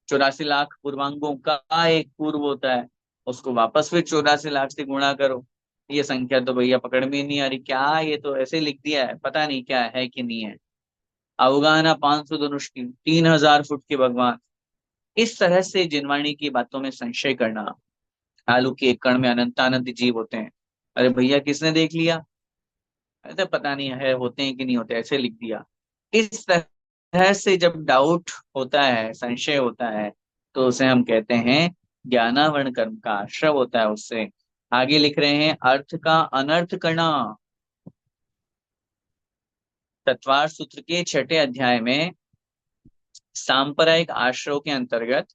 84 लाख पूर्वांगों का एक पूर्व होता है। उसको वापस फिर 84 लाख से गुणा करो। ये संख्या तो भैया पकड़ में ही नहीं आ रही, क्या ये तो ऐसे लिख दिया है, पता नहीं क्या है कि नहीं है। अवगाहना 500 धनुष की, 3000 फुट के भगवान। इस तरह से जिनवाणी की बातों में संशय करना। आलू के एक कण में अनंतानंत जीव होते हैं, अरे भैया किसने देख लिया, अरे पता नहीं है होते हैं कि नहीं होते, ऐसे लिख दिया। इस तरह से जब डाउट होता है, संशय होता है, तो उसे हम कहते हैं ज्ञानावरण कर्म का आश्रव होता है उससे। आगे लिख रहे हैं, अर्थ का अनर्थ करना। तत्वार सूत्र के छठे अध्याय में सांप्रदायिक आश्रव के अंतर्गत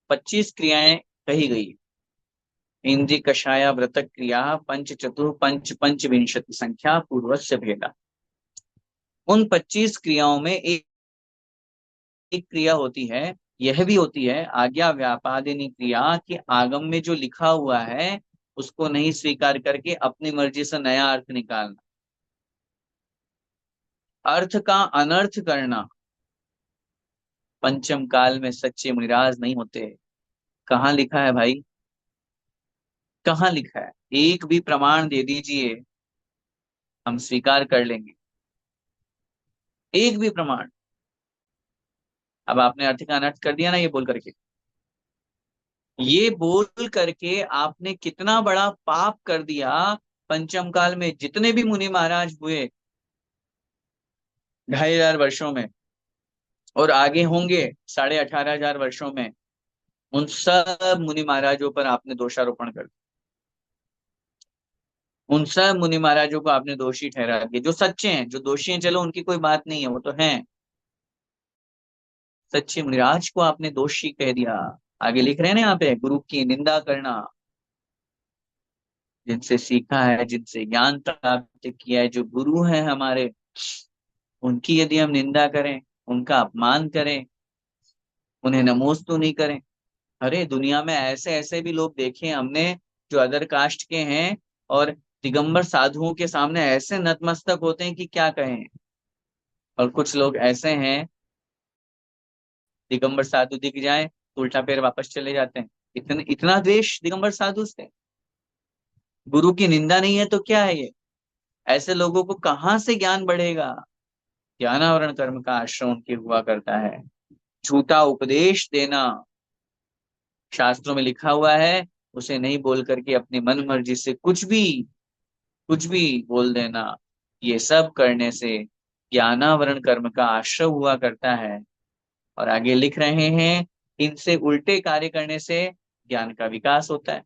25 क्रियाएं कही गई। इंद्रिय कषाया व्रत क्रिया पंच चतुर पंच पंचविंशति संख्या पूर्वस्य भेदा। उन 25 क्रियाओं में एक क्रिया होती है, यह भी होती है आज्ञा व्यापादिनी क्रिया, कि आगम में जो लिखा हुआ है उसको नहीं स्वीकार करके अपनी मर्जी से नया अर्थ निकालना। अर्थ का अनर्थ करना। पंचम काल में सच्चे मुनिराज नहीं होते। कहाँ लिखा है भाई, कहाँ लिखा है? एक भी प्रमाण दे दीजिए, हम स्वीकार कर लेंगे। एक भी प्रमाण। अब आपने अर्थ का अनर्थ कर दिया ना, ये बोल करके, ये बोल करके आपने कितना बड़ा पाप कर दिया। पंचम काल में जितने भी मुनि महाराज हुए 2500 वर्षों में, और आगे होंगे 18,500 वर्षों में, उन सब मुनि महाराजों पर आपने दोषारोपण कर दिया। उन सब मुनि महाराजों को आपने दोषी ठहरा दिया, जो सच्चे हैं। जो दोषी हैं चलो उनकी कोई बात नहीं है, वो तो हैं। सच्चे मुनिराज को आपने दोषी कह दिया। आगे लिख रहे हैं ना यहाँ पे, गुरु की निंदा करना। जिनसे सीखा है, जिनसे ज्ञान प्राप्त किया है, जो गुरु है हमारे, उनकी यदि हम निंदा करें, उनका अपमान करें, उन्हें नमोस्तु नहीं करें। अरे दुनिया में ऐसे ऐसे भी लोग देखे हमने, जो अदर कास्ट के हैं, और दिगंबर साधुओं के सामने ऐसे नतमस्तक होते हैं कि क्या कहें। और कुछ लोग ऐसे हैं, दिगंबर साधु दिख जाए तो उल्टा पैर वापस चले जाते हैं। इतने इतना द्वेष दिगंबर साधु से। गुरु की निंदा नहीं है तो क्या है ये? ऐसे लोगों को कहाँ से ज्ञान बढ़ेगा? ज्ञानावरण कर्म का आश्रम उनके हुआ करता है। झूठा उपदेश देना, शास्त्रों में लिखा हुआ है, उसे नहीं बोल करके अपनी मन मर्जी से कुछ भी बोल देना, ये सब करने से ज्ञानावरण कर्म का आश्रय हुआ करता है। और आगे लिख रहे हैं, इनसे उल्टे कार्य करने से ज्ञान का विकास होता है।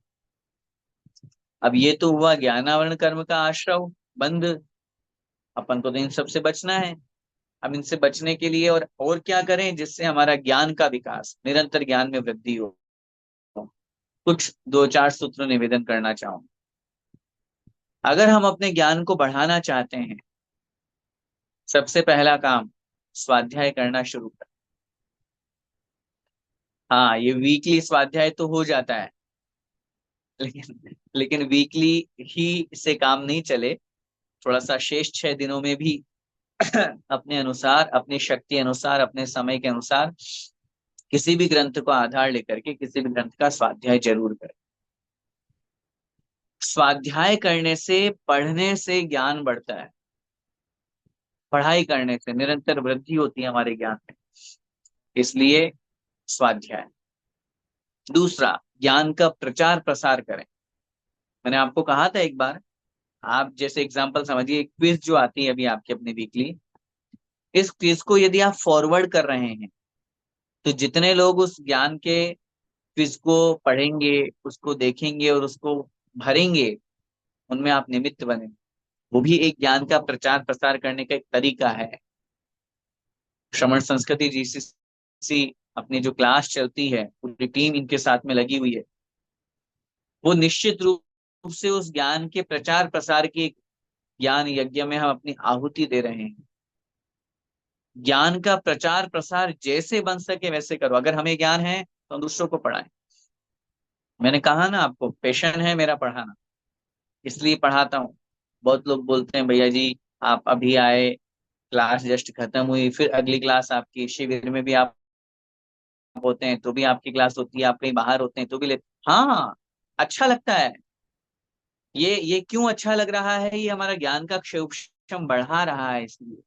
अब ये तो हुआ ज्ञानावरण कर्म का आश्रय बंद। अपन को तो इन सब से बचना है। अब इनसे बचने के लिए और क्या करें जिससे हमारा ज्ञान का विकास, निरंतर ज्ञान में वृद्धि हो? कुछ दो चार सूत्र निवेदन करना चाहूंगा। अगर हम अपने ज्ञान को बढ़ाना चाहते हैं, सबसे पहला काम स्वाध्याय करना शुरू कर। हाँ, ये वीकली स्वाध्याय तो हो जाता है, लेकिन वीकली ही से काम नहीं चले। थोड़ा सा शेष 6 दिनों में भी अपने अनुसार, अपनी शक्ति अनुसार, अपने समय के अनुसार किसी भी ग्रंथ को आधार लेकर के किसी भी ग्रंथ का स्वाध्याय जरूर करें। स्वाध्याय करने से, पढ़ने से ज्ञान बढ़ता है। पढ़ाई करने से निरंतर वृद्धि होती है हमारे ज्ञान में, इसलिए स्वाध्याय। दूसरा, ज्ञान का प्रचार प्रसार करें। मैंने आपको कहा था एक बार, आप जैसे एग्जांपल समझिए, क्विज जो आती है अभी आपकी अपनी वीकली, इस क्विज को यदि आप फॉरवर्ड कर रहे हैं, तो जितने लोग उस ज्ञान के क्विज को पढ़ेंगे, उसको देखेंगे और उसको भरेंगे, उनमें आप निमित्त बने। वो भी एक ज्ञान का प्रचार प्रसार करने का एक तरीका है। श्रमण संस्कृति जीसीसी अपनी जो क्लास चलती है, पूरी टीम इनके साथ में लगी हुई है। वो निश्चित रूप से उस ज्ञान के प्रचार प्रसार के एक ज्ञान यज्ञ में हम अपनी आहुति दे रहे हैं। ज्ञान का प्रचार प्रसार जैसे बन सके वैसे करो। अगर हमें ज्ञान है तो हम दूसरों को पढ़ाएं। मैंने कहा ना आपको, पैशन है मेरा पढ़ाना, इसलिए पढ़ाता हूँ। बहुत लोग बोलते हैं भैया जी आप अभी आए, क्लास जस्ट खत्म हुई, फिर अगली क्लास आपकी, शिविर में भी आप होते हैं तो भी आपकी क्लास होती है, आप कहीं बाहर होते हैं तो भी लेते। हाँ, अच्छा लगता है। ये क्यों अच्छा लग रहा है? ये हमारा ज्ञान का क्षेत्रफल बढ़ा रहा है। इसलिए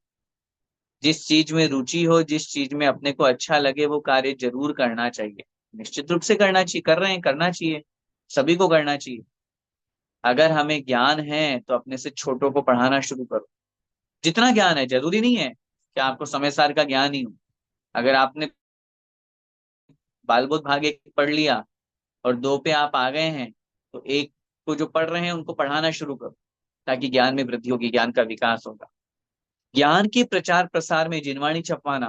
जिस चीज में रुचि हो, जिस चीज में अपने को अच्छा लगे, वो कार्य जरूर करना चाहिए। निश्चित रूप से करना चाहिए, कर रहे हैं, करना चाहिए, सभी को करना चाहिए। अगर हमें ज्ञान है तो अपने से छोटों को पढ़ाना शुरू करो। जितना ज्ञान है, जरूरी नहीं है कि आपको समय सार का ज्ञान ही हो। अगर आपने बाल बुध भाग एक पढ़ लिया और दो पे आप आ गए हैं, तो एक को जो पढ़ रहे हैं उनको पढ़ाना शुरू करो, ताकि ज्ञान में वृद्धि होगी, ज्ञान का विकास होगा। ज्ञान के प्रचार प्रसार में जिनवाणी छपवाना,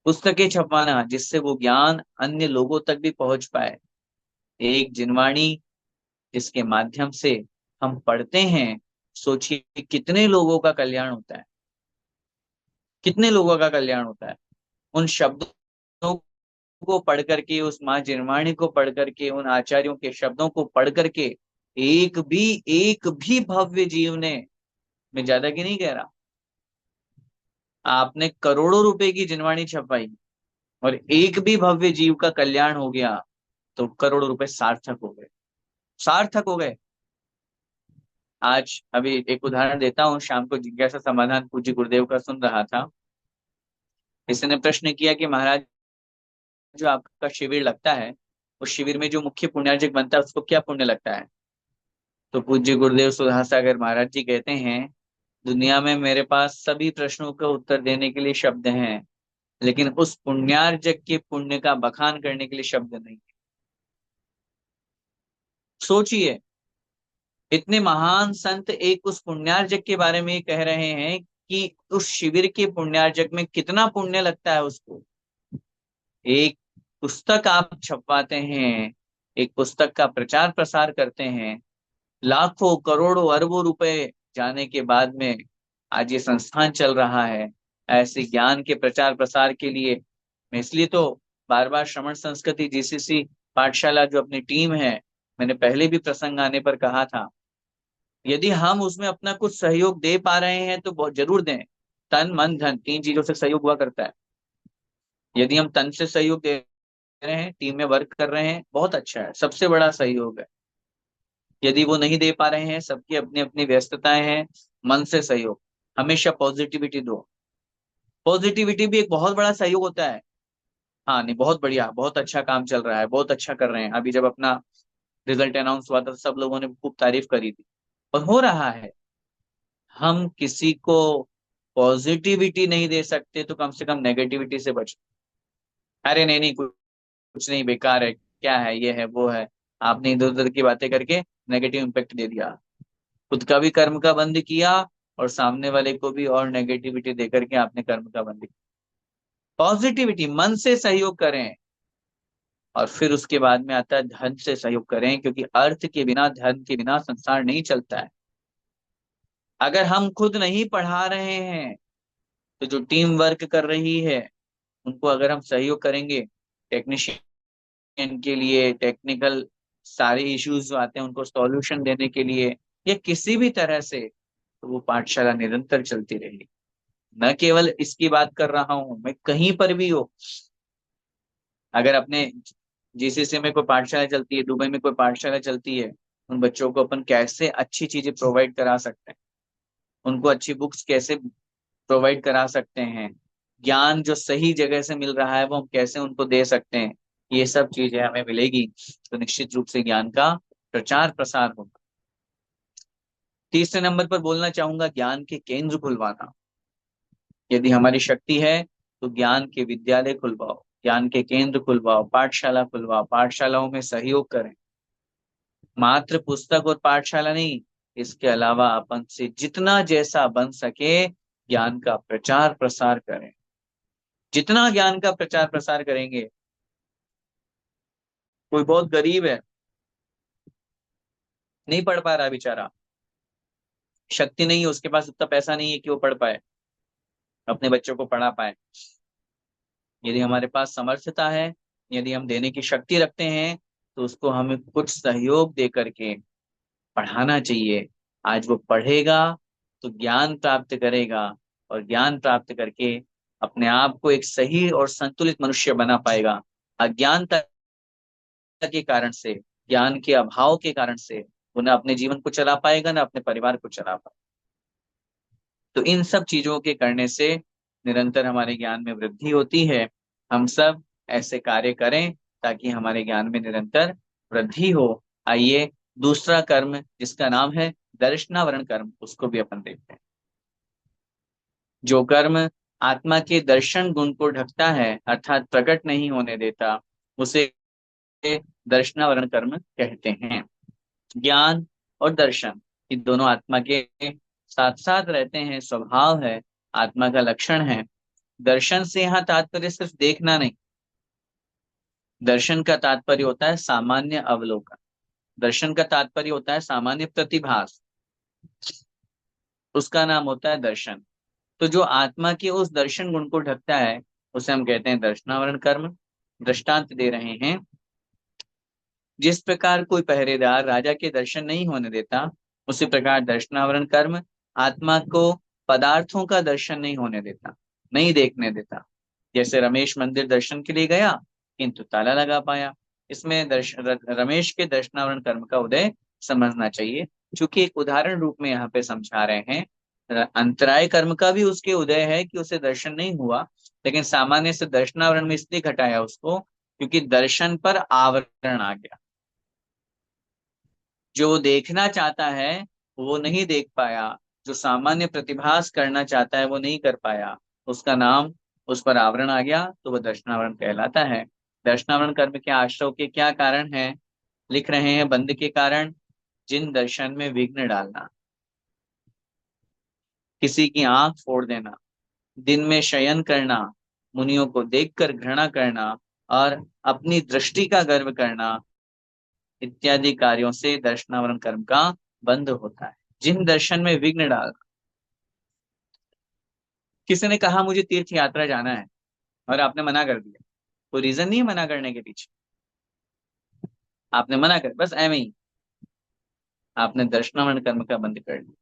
पुस्तकें छपवाना, जिससे वो ज्ञान अन्य लोगों तक भी पहुंच पाए। एक जिनवाणी जिसके माध्यम से हम पढ़ते हैं, सोचिए कितने लोगों का कल्याण होता है, कितने लोगों का कल्याण होता है। उन शब्दों को पढ़ करके, उस माँ जिनवाणी को पढ़ करके, उन आचार्यों के शब्दों को पढ़ करके, एक भी भव्य जीव ने, मैं ज्यादा की नहीं कह रहा, आपने करोड़ों रुपए की जिनवाणी छपाई और एक भी भव्य जीव का कल्याण हो गया, तो करोड़ों रुपए सार्थक हो गए, सार्थक हो गए। आज अभी एक उदाहरण देता हूँ। शाम को जिज्ञासा समाधान पूज्य गुरुदेव का सुन रहा था। किसी ने प्रश्न किया कि महाराज, जो आपका शिविर लगता है, उस शिविर में जो मुख्य पुण्यार्जक बनता है उसको क्या पुण्य लगता है? तो पूज्य गुरुदेव सुधा सागर महाराज जी कहते हैं, दुनिया में मेरे पास सभी प्रश्नों का उत्तर देने के लिए शब्द हैं, लेकिन उस पुण्यार्जक के पुण्य का बखान करने के लिए शब्द नहीं। सोचिए, इतने महान संत एक उस पुण्यार्जक के बारे में कह रहे हैं कि उस शिविर के पुण्यार्जक में कितना पुण्य लगता है उसको। एक पुस्तक आप छपवाते हैं, एक पुस्तक का प्रचार प्रसार करते हैं, लाखों करोड़ों अरबों रुपए जाने के बाद में आज ये संस्थान चल रहा है। ऐसे ज्ञान के प्रचार प्रसार के लिए मैं इसलिए तो बार बार श्रमण संस्कृति जीसीसी पाठशाला जो अपनी टीम है, मैंने पहले भी प्रसंग आने पर कहा था, यदि हम उसमें अपना कुछ सहयोग दे पा रहे हैं तो बहुत जरूर दें। तन मन धन, तीन चीजों से सहयोग हुआ करता है। यदि हम तन से सहयोग दे रहे हैं, टीम में वर्क कर रहे हैं, बहुत अच्छा है, सबसे बड़ा सहयोग है। यदि वो नहीं दे पा रहे हैं, सबकी अपनी अपनी व्यस्तताएं हैं, मन से सहयोग, हमेशा पॉजिटिविटी दो। पॉजिटिविटी भी एक बहुत बड़ा सहयोग होता है। हाँ नहीं, बहुत बढ़िया, बहुत अच्छा काम चल रहा है, बहुत अच्छा कर रहे हैं। अभी जब अपना रिजल्ट अनाउंस हुआ था, सब लोगों ने खूब तारीफ करी थी, और हो रहा है। हम किसी को पॉजिटिविटी नहीं दे सकते तो कम से कम नेगेटिविटी से बचो। अरे नहीं नहीं, कुछ नहीं, बेकार है, क्या है, ये है, वो है, आपने इधर उधर की बातें करके नेगेटिव इम्पेक्ट दे दिया, खुद का भी कर्म का बंद किया और सामने वाले को भी और नेगेटिविटी देकर के आपने कर्म का बंद किया। पॉजिटिविटी, मन से सहयोग करें। और फिर उसके बाद में आता है धन से सहयोग करें, क्योंकि अर्थ के बिना, धन के बिना संसार नहीं चलता है। अगर हम खुद नहीं पढ़ा रहे हैं, तो जो टीम वर्क कर रही है उनको अगर हम सहयोग करेंगे, टेक्नीशियन के लिए, टेक्निकल सारे इश्यूज जो आते हैं उनको सॉल्यूशन देने के लिए, या किसी भी तरह से, तो वो पाठशाला निरंतर चलती रहेगी। न केवल इसकी बात कर रहा हूं मैं, कहीं पर भी हो, अगर अपने जीसीसी में कोई पाठशाला चलती है, दुबई में कोई पाठशाला चलती है, उन बच्चों को अपन कैसे अच्छी चीजें प्रोवाइड करा सकते हैं, उनको अच्छी बुक्स कैसे प्रोवाइड करा सकते हैं, ज्ञान जो सही जगह से मिल रहा है वो हम कैसे उनको दे सकते हैं, ये सब चीजें हमें मिलेगी, तो निश्चित रूप से ज्ञान का प्रचार प्रसार होगा। तीसरे नंबर पर बोलना चाहूंगा, ज्ञान के केंद्र खुलवाना। यदि हमारी शक्ति है तो ज्ञान के विद्यालय खुलवाओ। ज्ञान के केंद्र खुलवाओ, पाठशाला खुलवाओ, पाठशालाओं में सहयोग करें। मात्र पुस्तक और पाठशाला नहीं, इसके अलावा अपन से जितना जैसा बन सके ज्ञान का प्रचार प्रसार करें। जितना ज्ञान का प्रचार प्रसार करेंगे, कोई बहुत गरीब है, नहीं पढ़ पा रहा बेचारा, शक्ति नहीं है उसके पास, उतना पैसा नहीं है कि वो पढ़ पाए, अपने बच्चों को पढ़ा पाए। यदि हमारे पास समर्थता है, यदि हम देने की शक्ति रखते हैं, तो उसको हमें कुछ सहयोग दे करके पढ़ाना चाहिए। आज वो पढ़ेगा तो ज्ञान प्राप्त करेगा, और ज्ञान प्राप्त करके अपने आप को एक सही और संतुलित मनुष्य बना पाएगा। अज्ञानता के कारण से, ज्ञान के अभाव के कारण से वो न अपने जीवन को चला पाएगा, न अपने परिवार को चला पाएगा। तो इन सब चीजों के करने से निरंतर हमारे ज्ञान में वृद्धि होती है। हम सब ऐसे कार्य करें ताकि हमारे ज्ञान में निरंतर वृद्धि हो। आइए दूसरा कर्म, जिसका नाम है दर्शनावरण कर्म, उसको भी अपन देखते हैं। जो कर्म आत्मा के दर्शन गुण को ढकता है, अर्थात प्रकट नहीं होने देता, उसे दर्शनावरण कर्म कहते हैं। ज्ञान और दर्शन, ये दोनों आत्मा के साथ साथ रहते हैं, स्वभाव है, आत्मा का लक्षण है। दर्शन से यहाँ तात्पर्य सिर्फ देखना नहीं, दर्शन का तात्पर्य होता है सामान्य अवलोकन, दर्शन का तात्पर्य होता है सामान्य प्रतिभास, उसका नाम होता है दर्शन। तो जो आत्मा के उस दर्शन गुण को ढकता है, उसे हम कहते हैं दर्शनावरण कर्म। दृष्टांत दे रहे हैं, जिस प्रकार कोई पहरेदार राजा के दर्शन नहीं होने देता, उसी प्रकार दर्शनावरण कर्म आत्मा को पदार्थों का दर्शन नहीं होने देता, नहीं देखने देता। जैसे रमेश मंदिर दर्शन के लिए गया, किंतु ताला लगा पाया। इसमें रमेश के दर्शनावरण कर्म का उदय समझना चाहिए, क्योंकि एक उदाहरण रूप में यहाँ पे समझा रहे हैं। अंतराय कर्म का भी उसके उदय है कि उसे दर्शन नहीं हुआ, लेकिन सामान्य से दर्शनावरण में इसलिए घटाया उसको क्योंकि दर्शन पर आवरण आ गया। जो देखना चाहता है वो नहीं देख पाया, जो सामान्य प्रतिभास करना चाहता है वो नहीं कर पाया, उसका नाम, उस पर आवरण आ गया, तो वह दर्शनावरण कहलाता है। दर्शनावरण कर्म के आश्रव के क्या कारण है? लिख रहे हैं, बंध के कारण, जिन दर्शन में विघ्न डालना, किसी की आंख फोड़ देना, दिन में शयन करना, मुनियों को देखकर घृणा करना, और अपनी दृष्टि का गर्व करना, इत्यादि कार्यों से दर्शनावरण कर्म का बंध होता है। जिन दर्शन में विघ्न डाल, किसी ने कहा मुझे तीर्थ यात्रा जाना है और आपने मना कर दिया, कोई रीजन नहीं है मना करने के पीछे, आपने मना कर, बस ऐਵੇਂ ही आपने दर्शनावरण कर्म का बंध कर दिया।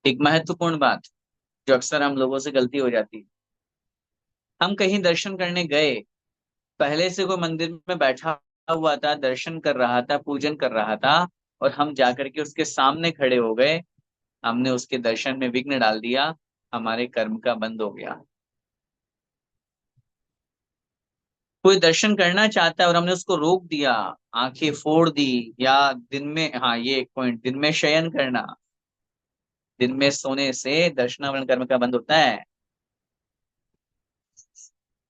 एक महत्वपूर्ण बात जो अक्सर हम लोगों से गलती हो जाती है, हम कहीं दर्शन करने गए, पहले से कोई मंदिर में बैठा हुआ था, दर्शन कर रहा था, पूजन कर रहा था, और हम जाकर के उसके सामने खड़े हो गए, हमने उसके दर्शन में विघ्न डाल दिया, हमारे कर्म का बंद हो गया। कोई दर्शन करना चाहता है और हमने उसको रोक दिया, आंखें फोड़ दी, या दिन में, हाँ ये एक पॉइंट, दिन में शयन करना, दिन में सोने से दर्शनावरण कर्म का बंद होता है।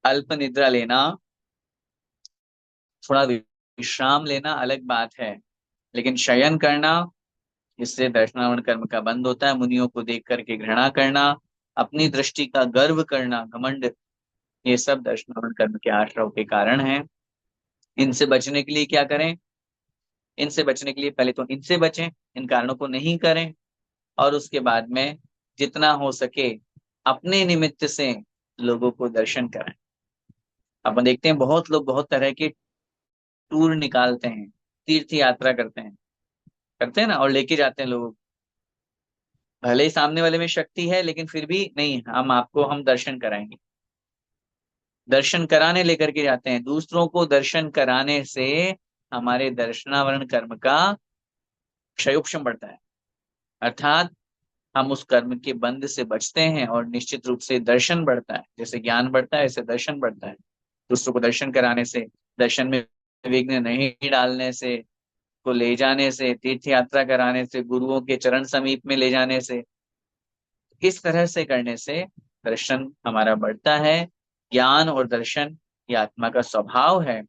अल्प निद्रा लेना, थोड़ा विश्राम लेना अलग बात है, लेकिन शयन करना, इससे दर्शनावरण कर्म का बंद होता है। मुनियों को देख करके घृणा करना, अपनी दृष्टि का गर्व करना, घमंड, ये सब दर्शनावरण कर्म के आश्रव के कारण है। इनसे बचने के लिए क्या करें? इनसे बचने के लिए पहले तो इनसे बचें, इन कारणों को नहीं करें, और उसके बाद में जितना हो सके अपने निमित्त से लोगों को दर्शन कराएं। अपन देखते हैं बहुत लोग बहुत तरह के टूर निकालते हैं, तीर्थ यात्रा करते हैं ना, और लेके जाते हैं लोगों को। भले ही सामने वाले में शक्ति है, लेकिन फिर भी नहीं, हम दर्शन कराएंगे, दर्शन कराने लेकर के जाते हैं। दूसरों को दर्शन कराने से हमारे दर्शनावरण कर्म का क्षयोक्षम बढ़ता है, अर्थात हम उस कर्म के बंध से बचते हैं, और निश्चित रूप से दर्शन बढ़ता है। जैसे ज्ञान बढ़ता है, ऐसे दर्शन बढ़ता है। दूसरों को दर्शन कराने से, दर्शन में विघ्न नहीं डालने से, को ले जाने से, तीर्थ यात्रा कराने से, गुरुओं के चरण समीप में ले जाने से, इस तरह से करने से दर्शन हमारा बढ़ता है, ज्ञान और दर्शन ये आत्मा का स्वभाव है।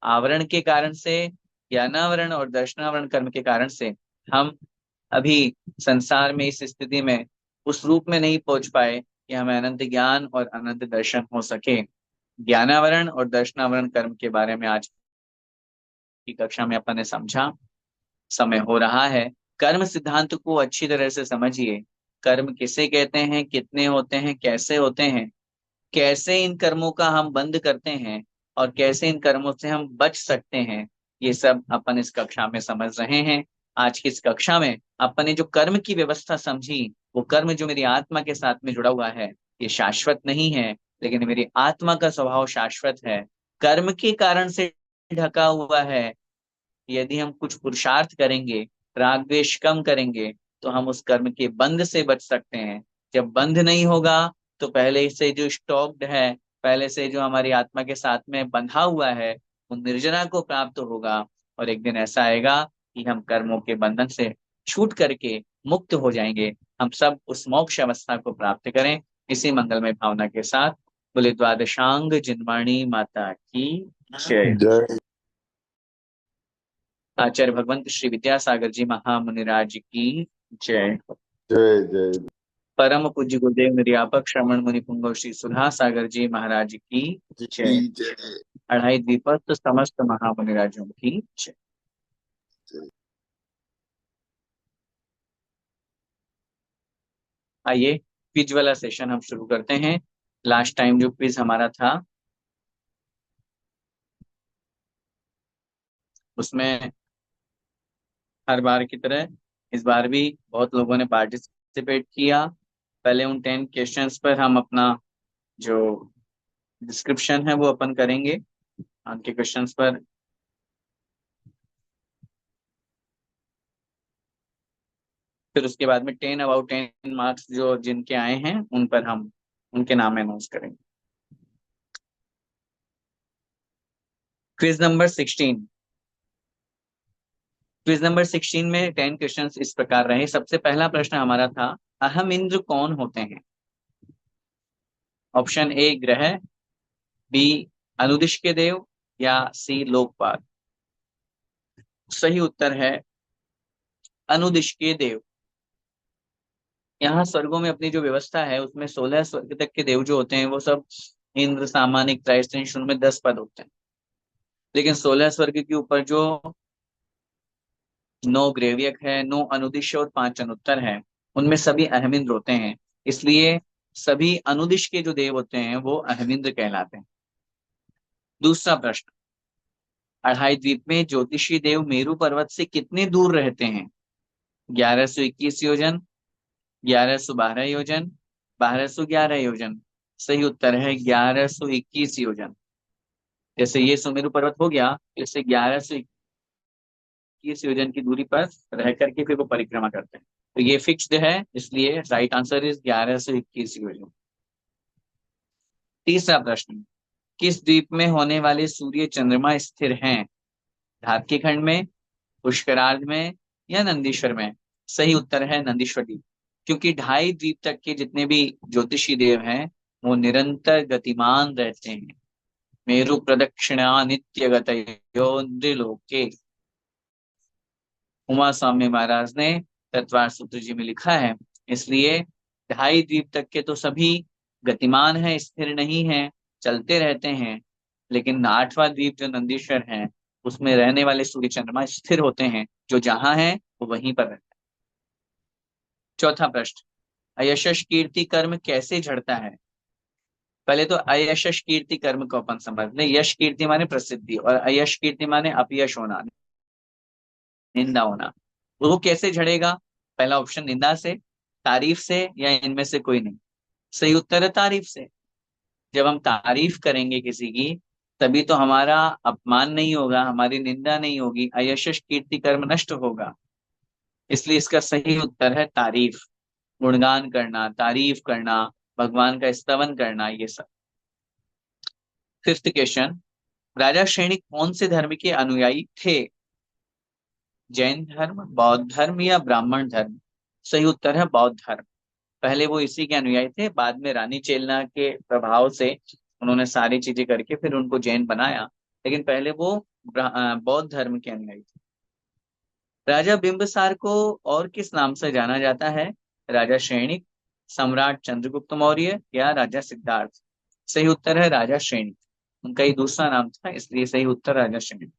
आवरण के कारण से, ज्ञानावरण और दर्शनावरण कर्म के कारण से हम अभी संसार में इस स्थिति में उस रूप में नहीं पहुंच पाए कि हमें अनंत ज्ञान और अनंत दर्शन हो सके। ज्ञानावरण और दर्शनावरण कर्म के बारे में आज की कक्षा में अपन ने समझा। समय हो रहा है, कर्म सिद्धांत को अच्छी तरह से समझिए। कर्म किसे कहते हैं, कितने होते हैं, कैसे होते हैं, कैसे इन कर्मों का हम बंद करते हैं और कैसे इन कर्मों से हम बच सकते हैं, ये सब अपन इस कक्षा में समझ रहे हैं। आज की इस कक्षा में अपन ने जो कर्म की व्यवस्था समझी, वो कर्म जो मेरी आत्मा के साथ में जुड़ा हुआ है, ये शाश्वत नहीं है, लेकिन मेरी आत्मा का स्वभाव शाश्वत है। कर्म के कारण से ढका हुआ है। यदि हम कुछ पुरुषार्थ करेंगे, राग द्वेष कम करेंगे, तो हम उस कर्म के बंध से बच सकते हैं। जब बंध नहीं होगा, तो पहले से जो स्टॉक्ड है, पहले से जो हमारी आत्मा के साथ में बंधा हुआ है, वो निर्जना को प्राप्त होगा। और एक दिन ऐसा आएगा कि हम कर्मों के बंधन से छूट करके मुक्त हो जाएंगे। हम सब उस मोक्ष अवस्था को प्राप्त करें, इसी मंगलमय भावना के साथ। बोले द्वादशांग जिनवाणी माता की जय। जय आचार्य भगवंत श्री विद्यासागर जी महामुनिराज की जय। जय जय परम पूज्य गुरुदेव निर्यापक श्रवण मुनि पुंगव श्री सुधा सागर जी महाराज की की जय। जय अढ़ाई द्विपद समस्त महामुनिराजों की जय। जय। आइए क्विज वाला सेशन हम शुरू करते हैं। लास्ट टाइम जो क्विज हमारा था, उसमें हर बार की तरह इस बार भी बहुत लोगों ने पार्टिसिपेट किया। पहले उन 10 क्वेश्चंस पर हम अपना जो डिस्क्रिप्शन है वो अपन करेंगे। उनके क्वेश्चंस पर फिर उसके बाद में 10 अबाउट 10 मार्क्स जो जिनके आए हैं उन पर हम उनके नाम अनाउंस करेंगे। Quiz number 16। क्विज नंबर 16 में 10 क्वेश्चंस इस प्रकार रहे। सबसे पहला प्रश्न हमारा था, अहम इंद्र कौन होते हैं? ऑप्शन ए ग्रह, बी अनुदिश के देव, या सी लोकपाल। सही उत्तर है अनुदिश के देव। यहाँ स्वर्गों में अपनी जो व्यवस्था है, उसमें 16 स्वर्ग तक के देव जो होते हैं वो सब इंद्र, सामानिक, त्रायस्त्रीय, शून्य में 10 पद होते हैं। लेकिन 16 स्वर्ग के ऊपर जो 9 ग्रेवियक है, 9 अनुदिश और 5 अनुत्तर है, उनमें सभी अहमिंद्र होते हैं। इसलिए सभी अनुदिश के जो देव होते हैं वो अहमिंद्र कहलाते हैं। दूसरा प्रश्न, अढ़ाई द्वीप में ज्योतिषी देव मेरु पर्वत से कितने दूर रहते हैं? 1121 योजन, 1112 योजन, 1211 योजन। सही उत्तर है 1121 योजन। जैसे ये सुमेरु पर्वत हो गया, इससे 1121 योजन की दूरी पर रह करके फिर वो परिक्रमा करते हैं। तो ये फिक्स्ड है, इसलिए राइट आंसर इज 1121 योजन। तीसरा प्रश्न, किस द्वीप में होने वाले सूर्य चंद्रमा स्थिर हैं? धात्की खंड में, पुष्करार्ध में, या नंदीश्वर में? सही उत्तर है नंदीश्वर द्वीप। क्योंकि ढाई द्वीप तक के जितने भी ज्योतिषी देव हैं वो निरंतर गतिमान रहते हैं। मेरु प्रदक्षिणा नित्य गतयोन्द्रिलोके, उमा स्वामी महाराज ने तत्वार सूत्र जी में लिखा है। इसलिए ढाई द्वीप तक के तो सभी गतिमान है, स्थिर नहीं है, चलते रहते हैं। लेकिन 8वां द्वीप जो नंदीश्वर है, उसमें रहने वाले सूर्य चंद्रमा स्थिर होते हैं, जो जहां है वो वहीं पर रहते हैं। चौथा प्रश्न, अयशश कीर्ति कर्म कैसे झड़ता है? पहले तो अयशश कीर्ति कर्म को अपन समझ लें। यश कीर्ति माने प्रसिद्धि और अयश कीर्ति माने अपयश होना, निंदा होना। वो कैसे झड़ेगा? पहला ऑप्शन निंदा से, तारीफ से, या इनमें से कोई नहीं। सही उत्तर है तारीफ से। जब हम तारीफ करेंगे किसी की, तभी तो हमारा अपमान नहीं होगा, हमारी निंदा नहीं होगी, अयशश कीर्ति कर्म नष्ट होगा। इसलिए इसका सही उत्तर है तारीफ, गुणगान करना, तारीफ करना, भगवान का स्तवन करना, ये सब। फिफ्थ क्वेश्चन, राजा श्रेणी कौन से धर्म के अनुयायी थे? जैन धर्म, बौद्ध धर्म, या ब्राह्मण धर्म? सही उत्तर है बौद्ध धर्म। पहले वो इसी के अनुयायी थे, बाद में रानी चेलना के प्रभाव से उन्होंने सारी चीजें करके फिर उनको जैन बनाया, लेकिन पहले वो बौद्ध धर्म के अनुयायी थे। राजा बिंबिसार को और किस नाम से जाना जाता है? राजा श्रेणिक, सम्राट चंद्रगुप्त मौर्य या राजा सिद्धार्थ? सही उत्तर है राजा श्रेणिक। उनका ही दूसरा नाम था, इसलिए सही उत्तर राजा श्रेणिक।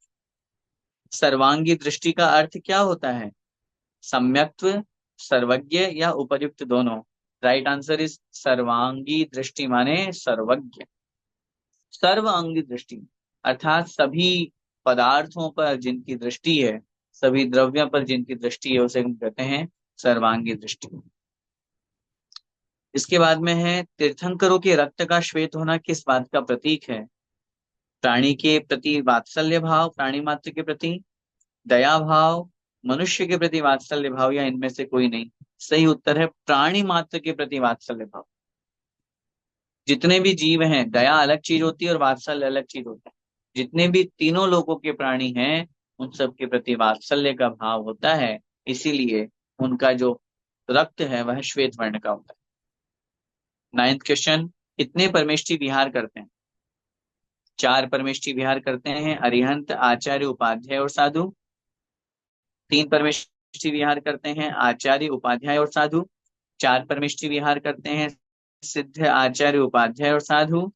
सर्वांगी दृष्टि का अर्थ क्या होता है? सम्यक्त्व, सर्वज्ञ या उपर्युक्त दोनों? राइट आंसर इज सर्वांगी दृष्टि माने सर्वज्ञ। सर्वांगी दृष्टि अर्थात सभी पदार्थों पर जिनकी दृष्टि है, सभी द्रव्यों पर जिनकी दृष्टि है, उसे हम कहते हैं सर्वांगी दृष्टि। इसके बाद में है तीर्थंकरों के रक्त का श्वेत होना किस बात का प्रतीक है? प्राणी के प्रति वात्सल्य भाव, प्राणी मात्र के प्रति दया भाव, मनुष्य के प्रति वात्सल्य भाव, या इनमें से कोई नहीं? सही उत्तर है प्राणी मात्र के प्रति वात्सल्य भाव। जितने भी जीव हैं, दया अलग चीज होती है और वात्सल्य अलग चीज होता है। जितने भी तीनों लोगों के प्राणी हैं, उन सब के प्रति वात्सल्य का भाव होता है, इसीलिए उनका जो रक्त है वह श्वेत वर्ण का होता है। 9th क्वेश्चन, कितने परमेष्ठी विहार करते हैं? 4 परमेष्ठी विहार करते हैं, अरिहंत, आचार्य, उपाध्याय और साधु। 3 परमेष्ठी विहार करते हैं, आचार्य, उपाध्याय और साधु। 4 परमेष्ठी विहार करते हैं, सिद्ध, आचार्य, उपाध्याय और साधु।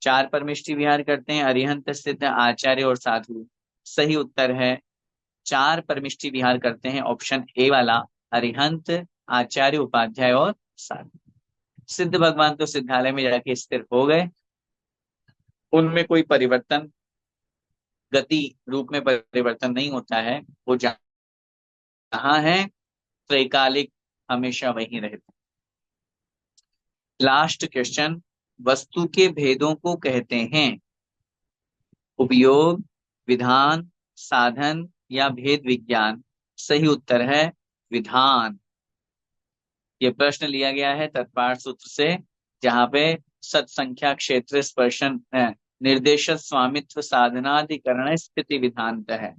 4 परमेष्ठी विहार करते हैं, अरिहंत, सिद्ध, आचार्य और साधु। सही उत्तर है 4 परमेष्ठी विहार करते हैं, ऑप्शन ए वाला, अरिहंत, आचार्य, उपाध्याय और साधु। सिद्ध भगवान तो सिद्धालय में जाके स्थिर हो गए, उनमें कोई परिवर्तन, गति रूप में परिवर्तन नहीं होता है, वो जहां है त्रैकालिक, हमेशा वहीं रहते। लास्ट क्वेश्चन, वस्तु के भेदों को कहते हैं उपयोग, विधान, साधन या भेद विज्ञान? सही उत्तर है विधान। ये प्रश्न लिया गया है तत्पाठ सूत्र से, जहां पे सत्संख्या क्षेत्र स्पर्शन निर्देश स्वामित्व साधनाधिकरण स्थिति विधानत है।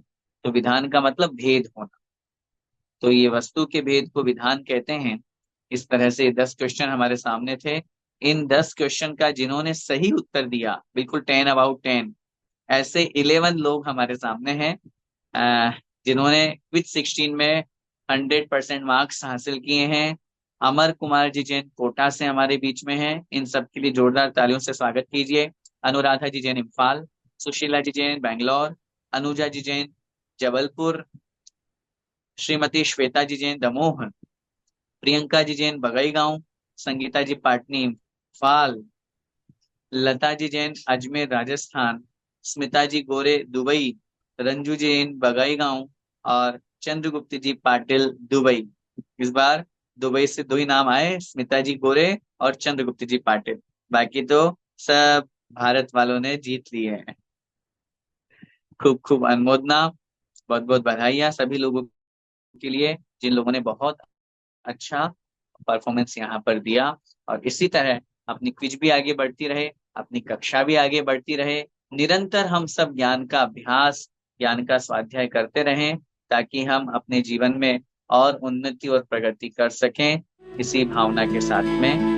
तो विधान का मतलब भेद होना, तो ये वस्तु के भेद को विधान कहते हैं। इस तरह से 10 क्वेश्चन हमारे सामने थे। इन 10 क्वेश्चन का जिन्होंने सही उत्तर दिया, बिल्कुल 10 अबाउट 10, ऐसे 11 लोग हमारे सामने हैं जिन्होंने क्विज 16 में 100% मार्क्स हासिल किए हैं। अमर कुमार जी जैन कोटा से हमारे बीच में हैं, इन सब के लिए जोरदार तालियों से स्वागत कीजिए। अनुराधा जी जैन इम्फाल, सुशीला जी जैन बैंगलोर, अनुजा जी जैन जबलपुर, श्रीमती श्वेता जी जैन दमोह, प्रियंका जी जैन बगईगांव, संगीता जी पाटनी इम्फाल, लता जी जैन अजमेर राजस्थान, स्मिता जी गोरे दुबई, रंजू जैन बगईगांव और चंद्रगुप्त जी पाटिल दुबई। इस बार दुबई से 2 ही नाम आए, स्मिता जी गोरे और चंद्रगुप्त जी पाटिल, बाकी तो सब भारत वालों ने जीत लिए हैं। खूब खूब अनुमोदना, बहुत बहुत बधाइयां सभी लोगों के लिए जिन लोगों ने बहुत अच्छा परफॉर्मेंस यहाँ पर दिया। और इसी तरह अपनी क्विज भी आगे बढ़ती रहे, अपनी कक्षा भी आगे बढ़ती रहे, निरंतर हम सब ज्ञान का अभ्यास, ज्ञान का स्वाध्याय करते रहें, ताकि हम अपने जीवन में और उन्नति और प्रगति कर सकें। इसी भावना के साथ में